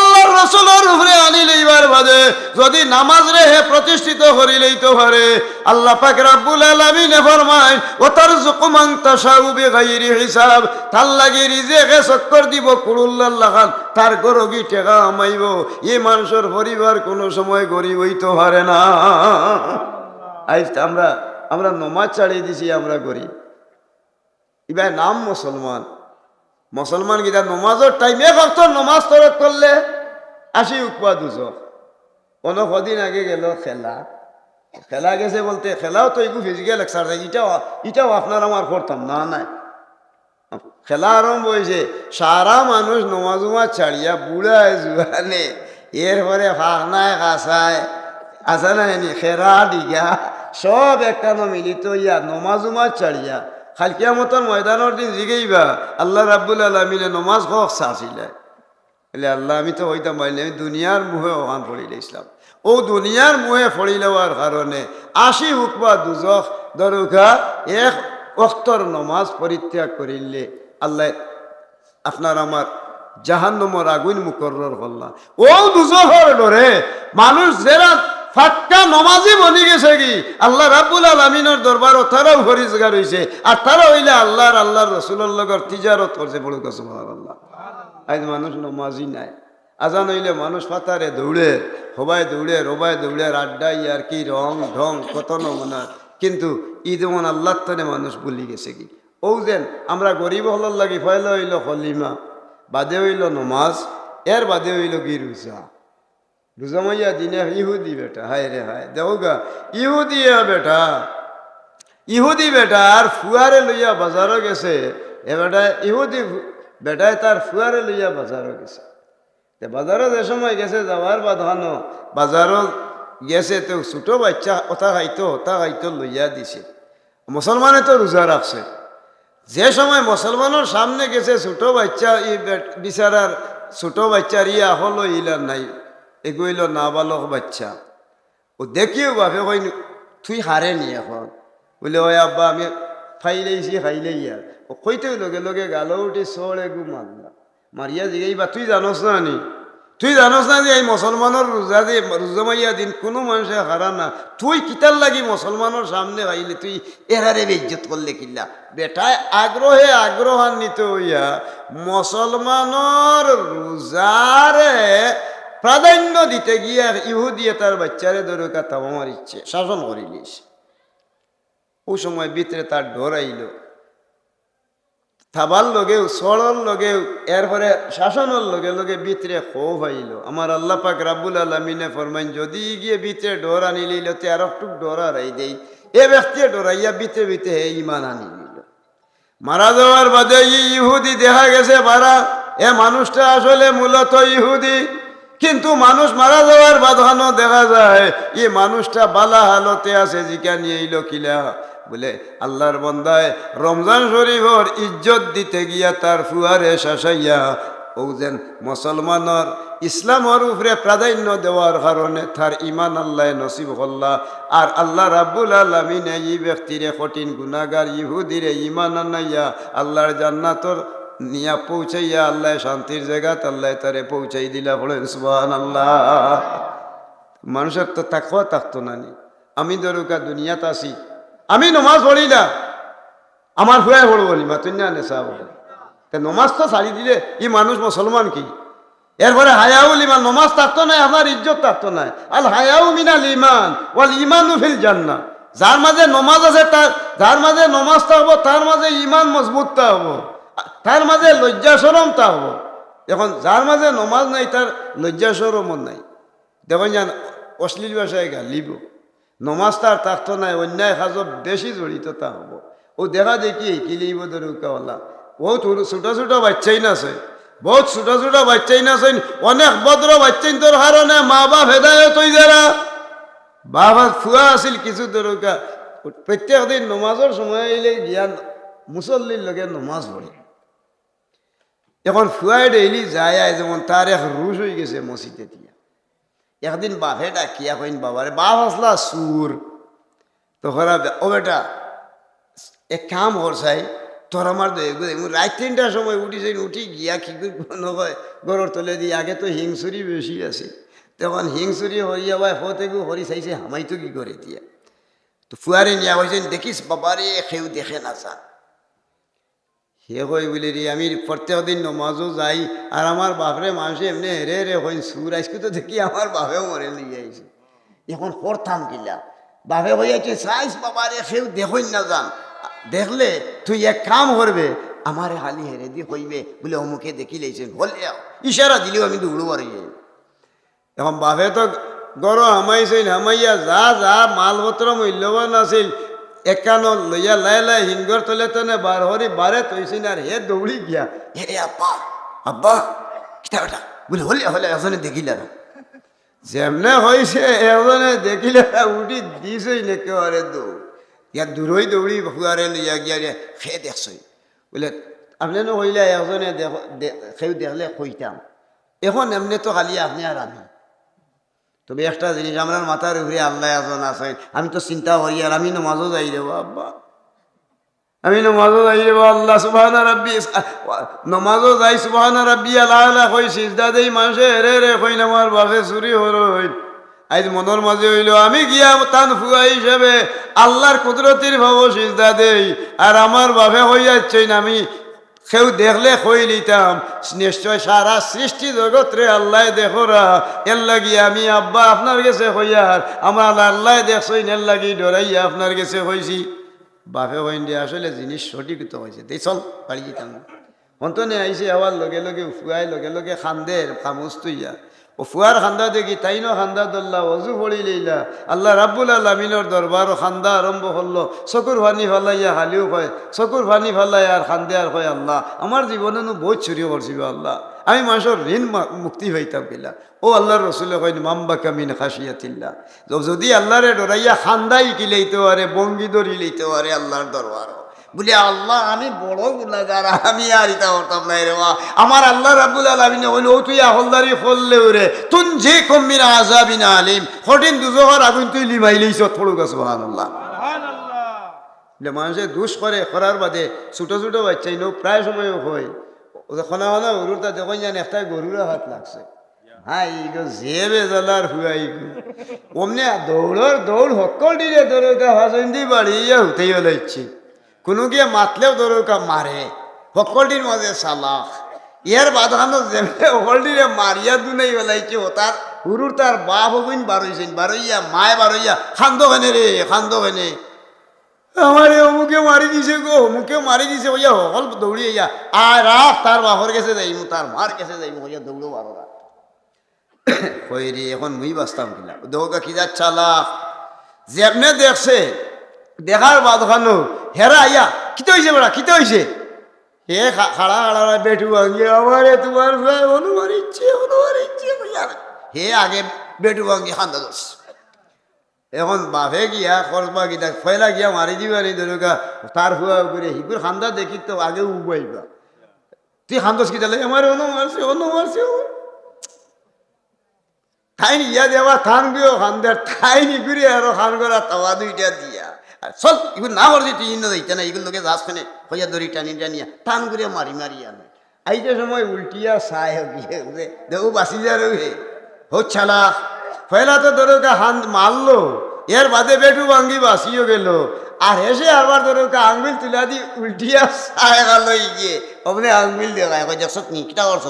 রসুলের উপরে আনি লইবার বাদে যদি নামাজ রে হে প্রতিষ্ঠিত করি লইতে পারে আল্লাহ পাক রব্বুল আলামিন ফরমায় ও তারযুকু মান তাশাউ বিগাইরি হিসাব তার লাগি রিজিকে চক্কর দিব কুরুল্লাহ লাগান তার গরগি টেকা আমাইব এই মানুষের পরিবার কোনো সময় গরিব হইতে পারে না। আজ আমরা নমাজ ছাড়িয়ে দিছি, আমরা গরিব। এবার নাম মুসলমান, মুসলমান গিতা নমাজের টাইমে ভক্ত নমাজ তরক করলে আসি উকবা দুজো। কোনো কদিন আগে গেল খেলা গেছে বলতে খেলাও তো একটু ফিজিক্যাল এক্সারসাইজ, এটাও আপনার আমার করতাম না। নাই খেলা আরম্ভ হয়েছে, সারা মানুষ নমাজ উমাজ ছাড়িয়া বুড়ায় জুয়ানে এরপরে ফাঁকনায় কাঁচায় আসা নাইনি খেরা ডিগা সব একটা মিলিত ইয়া নমাজ উমাজ ছাড়িয়া খালকিয়া মতন ময়দানের দিন জিগেইবা আল্লাহ রাব্বুল আলামিনে নমাজ হোক চাছিলে বলে আল্লাহ আমি তো হইতাম পারিনি, আমি দুনিয়ার মুহে ওখান পড়িলে ইসলাম। ও দুনিয়ার মুহে পড়ি লওয়ার কারণে আসি হুকবা দুজখ দরুকা এক অক্তর নমাজ পরিত্যাগ করিলে আল্লাহ আপনার আমার জাহান্নামের আগুন মুকরর করলা। ও দুজখর ডরে মানুষ যারা ফাক্কা নমাজি বনি গেছে কি আল্লাহ রাব্বুল আলামিনের দরবার তারাও ফরিজগার হইছে, আর তারা হইলে আল্লাহর রসুলের লগর তিজারত করছে। বড় কসম আল্লাহ, আজ মানুষ নমাজি নাই। আজান হইলে মানুষ পাতারে দৌড়ে, হবাই দৌড়ে, রবাই দৌড়ে, আড্ডাই আর কি রং ঢং কত নমুনা, কিন্তু ঈদ মন আল্লাহ তনে মানুষ ভুলি গেছে কি। ও যেন আমরা গরিব হলর লাগি ফয়লা হইল হলিমা, বাদে হইল নমাজ, এর বাদে হইল কি রোজা। রোজা মাইয়া দিনে ইহুদি বেটা, হায় রে হায় দেওগা ইহুদি বেটা আর ফুয়ারে লইয়া বাজারও গেছে। এ বেটা ইহুদি বেটায় তার ফুয়ারে লইয়া বাজারও গেছে। বাজারও যে সময় গেছে যাওয়ার বাধানো বাজারও গেছে, তো ছোটো বাচ্চা ওটা খাইতো লইয়া দিছে। মুসলমানে তো রোজা রাখছে। যে সময় মুসলমানের সামনে গেছে ছোটো বাচ্চা, ই বিচারার ছোটো বাচ্চার ইয়া হলো ইলার নাই, এগুইল নাবালক বাচ্চা। ও দেখিও বাপে কই তুই হারে নি এখন বলে ওই আব্বা আমি খাইলেইছি খাইলেই আর ও কইতেও লগে লগে গালো উঠে চড়ে গু মারলা মারিয়া জিগাইবা তুই জানোস না নি, তুই জানোস না যে এই মুসলমানের রোজা মাইয়া দিন কোনো মানুষে হারা না, তুই কিতার লাগি মুসলমানের সামনে খাইলে তুই এরারে বেইজ্জত করলে কিল্লা। বেটায় আগ্রহান্বিত হইয়া মুসলমানের রোজারে প্রাধান্য দিতে গিয়ে ইহুদিয়ে তার বাচ্চারে দরকা তামার ইচ্ছে শাসন করিলিস। ও সময় ভিতরে তার ডর আইল, থাবার লগেও সড়র লগেও এরপরে শাসনের লগে লগে ভিতরে খোফ আইল। আমার আল্লাহ পাক রাব্বুল আলামিনে ফরমাইন যদি গিয়ে ভিতরে ডর আনি লইল তে আর একটু ডর আড়াই দেই, এ ব্যক্তি ডরাইয়া ভিতরে ভিতরে হে ইমান আনি নিল। মারা যাওয়ার বাদে ইহুদি দেখা গেছে মারা, এ মানুষটা আসলে মূলত ইহুদি, কিন্তু মানুষ মারা যাওয়ার বাধানো দেখা যায় এই মানুষটা বালা হালতে আছে। জিকা নিয়ে এলো কিলা বলে আল্লাহর বন্দায় রমজান শরীফর ইজ্জত দিতে গিয়া তার ফুয়ারে শাসাইয়া ও যেন মুসলমানের ইসলামের উপরে প্রাধান্য দেওয়ার কারণে তার ইমান আল্লাহ নসিব করলা। আর আল্লাহ রাব্বুল আলামিন এই ব্যক্তিরে কঠিন গুনাহগার ইহুদিরে ইমান আনাইয়া আল্লাহর জান্নাতর নিয়া পৌঁছাইয়া আল্লাহ শান্তির জায়গা আল্লাহ তারে পৌঁছাই দিলা। বলেন সুবহানাল্লাহ। মানুষের তো তাকওয়া থাকতো না নি। আমি দরুকা দুনিয়াতে আসি, আমি নমাজ পড়ি না, আমার হুয়াই পড়বো নি মাতুন না নেশা বলে নমাজ তো ছাড়ি দিলে ই মানুষ মুসলমান কি। এরপরে হায়াউল ইমান, নমাজ থাকতো নাই আমার ইজ্জত থাকতো নাই। আল হায়াউ মিনাল ইমান ওয়াল ইমানু ফিল জান্নাহ। যার মাঝে নমাজ আছে যার মাঝে নমাজ থাকবো তার মাঝে ইমান মজবুত হবো, তার মাঝে লজ্জা সরম তা হবো। এখন যার মাঝে নমাজ নাই তার লজ্জা সরমও নাই। দেখুন যান অশ্লীল ভাষায় গালিব, নমাজ তার থাকতো নাই, অন্যায় কাজ বেশি জড়িত তা হবো। ও দেখা দেখি কি লিব দরুকাওয়ালা বহুত ছোট ছোট বাচ্চাই নাছে, বহুত ছোট ছোট বাচ্চাই নাছেন, অনেক ভদ্র বাচ্চাই তোর কারণে মা বাপ হেদায়ত হই যারা বাবা ফুয়া আছিল কিছু দরুকা প্রত্যেক দিন নমাজের সময় এলে গিয়া মুসল্লির লগে নমাজ পড়ে। এখন ফুয়াই ডেইলি যায় যেমন তার এক রুশ হয়ে গেছে মসজিদে দিয়া। একদিন বাপে ডাকিয়া কইন বাবারে বাপ আসলা সুর তো ও বেটা এক কাম করছাই তোর আমার রাত 3টার সময় উঠিছে, উঠি গিয়া কি নয় গরর তলে দিয়ে আগে তো হিংসুরি বেশি আছে, তখন হিংসুরি হরিয়া ভাই হতে গু হরি চাইছে হামাই তো কি করে দিয়া, তো ফুয়ারে নিয়া হয়েছে দেখিস বাবারে সেও দেখে না চা সে কই বলি রে আমি প্রত্যেক দিন নমাজও যাই আর আমার বাপরে মানুষে এমনি হেরে রে হইন সুর আজকে তো দেখি আমার বাপেও মরে লিয়ে আইছে, এখন করতাম কিলা বাপে হইয়াছে চাইস বাবারে সেও দেখই না যান, দেখলে তুই এক কাম করবে আমারে হালি হেরে দিয়ে হইবে বলে অমুকে দেখি লেছেন হলে ইশারা দিলেও আমি দৌড়ো পারি। এখন বাপে তো গরো হামাইছেন, হামাইয়া যা যা মালপত্র মূল্যবান আছিল একানো লইয়া লাই লাই হিঙ্গর তলে তনে বার হরি বারে তৈছেন আর হে দৌড়ি গিয়া হে আব্বা আব্বা কিতা ওটা বলে হলে হলে এজনে দেখিলে না, যেমনে হয়েছে এজনে দেখিলে উঠি দিছেই না একেবারে দৌড় ইয়া দূরই দৌড়ি ফুয়ারে লইয়া গিয়া খেয়ে দেখছই বলে আপনি না হইলে এজনে খেয়ে দেখলে কইতাম, এখন এমনি তো খালি আপনি আর আমি, তবে একটা জিনিস আমরা মাথার উপরে আল্লাহ এজন আছেন, আমি তো চিন্তা করি আর আমি নমাজও যাই দেবো আব্বা, আমি নমাজও যাই দেবো আল্লাহ সুবহানা রাব্বি, নমাজও যাই সুবহানা রাব্বি আল্লাহ কই সিজদা দেই মানুষে হেরে রে কই আমার বাপে চুরি হরই, আজ মনের মাঝে হইল আমি গিয়া তান ফুয়া হিসেবে আল্লাহর কুদরতির ভাব সিজদা দেই আর আমার বাপে হই যাচ্ছে না আমি কেউ দেখলে কই লিতাম নিশ্চয় সারা সৃষ্টি জগৎ রে আল্লাহ দেখোরা এর লাগি আমি আব্বা আপনার কাছে হইয়ার আমার আল্লাহ দেখছই এর লাগি ডরাইয়া আপনার কাছে হইছি, বাপে হইন দিয়ে আসলে জিনিস সঠিক তো হয়েছে দেই চল বাড়ি যেতাম অন্তনে আইসে আবার লগে লগে ফুয়াই লগে লগে খান্দের খামুস তুইয়া ও ফুয়ার খান্দা দেখি তাইনো খান্দা ধরলা অজু পড়ি লইলা আল্লাহ রাব্বুল আলামিনের দরবার খান্দা আরম্ভ করলো, চকুর পানি ফালাইয়া হালিও কয় চকুর পানি ফালাই আর খান্দে আর কয় আল্লাহ আমার জীবনে বহুত চুরি করছি আল্লাহ, আমি মানুষের ঋণ মুক্তি হইতাম কিলা, ও আল্লাহর রসুলে কয় মাম্বা কামিন খাসিয়াতিল্লাহ, যদি আল্লাহরে ডরাইয়া খান্দাই কি লইতে পারে বঙ্গি ধরি লইতে পারে আল্লাহর দরবার বলে আল্লাহ আমি বড় গুনাহগার আমি আর ইতা করতাম না রে আমার আল্লাহ রাব্বুল আলামিন হইল ও তুই আহলদারি করলে রে তুন যে কমিনা আযাবিনা আলিম কঠিন দুজহর আগুন তুই লিমাইলেইছ পড়ুক সুবহানাল্লাহ সুবহানাল্লাহ। বলে মানুষে দুষ করে করার বাদে ছোট ছোট বাচ্চাই নো প্রায় সময় হয় খনা খনা গরুরটা দেখুন জান একটা গরুর হাত লাগছে, হ্যাঁ ইগো যে বেজালার হুয়াই গো অমনে দৌড়র দৌড় হকল দিলে দৌড়কা হাসন দি বাড়ি ইয়া হতেই হলাইছে, কোনো গিয়ে মাতলেও দৌড়কা মারে হকলটির মাঝে সালাখ ইয়ার বাধানো যেমনি হকলটিরে মারিয়া দুনাই বেলাইছে ও তার হুরুর তার বাপ হবিন বারইছেন বারইয়া মায় বারইয়া খান্দো কেনে রে খান্দো কেনে আমার অমুকে মারি দিছে গো অমুকে মারি দিছে ওইয়া হকল দৌড়িয়ে ইয়া আর রাখ তার বাপর গেছে যাইমু তার মার গেছে যাইমু ওইয়া দৌড়ো বারো রাখ কই রে এখন মুই বাঁচতাম কিনা দৌড়া কি যা চালাক যেমনে দেখছে দেখার বাদ খানো হেরা আইয়া কিতে হয়েছে বেড়া কিতে হয়েছে হে খাড়া খাড়া বেটু ভাঙ্গি আমারে তোমার অনুমার ইচ্ছে হে আগে বেটু ভাঙ্গি খান্দা দোষ, এখন বাপে গিয়া করবা গিয়া ফয়লা গিয়া মারি দিবা নি ধরুকা তার হুয়া করে হিগুর খান্দা দেখি তো আগে উবাইবা তুই খান্দোস কি তাহলে আমার অনুমারছে ঠাইনি ইয়া দেওয়া থান গিয়েও খান্দার ঠাইনি ঘুরে আরো খান করা তাওয়া দুইটা দিয়া চল এগুলো না করছি তুই ইন্ন দিতে না এগুলোকে যাসখানে হইয়া দড়ি টানি টানিয়া টান করে মারি মারি আনে আইতে সময় উল্টিয়া চাই গিয়ে দেখো বাঁচি যা রে হচ্ছালা ফয়লা তো ধরোকা হান মারলো এর বাদে বেটু ভাঙ্গি বাঁচিও গেল আর হেসে আবার ধরোকা আঙ্গুল তুলা দি উল্টিয়া চাই গেল গিয়ে ওখানে আঙ্গুল দেওয়া দেখছ নি কিটা করছ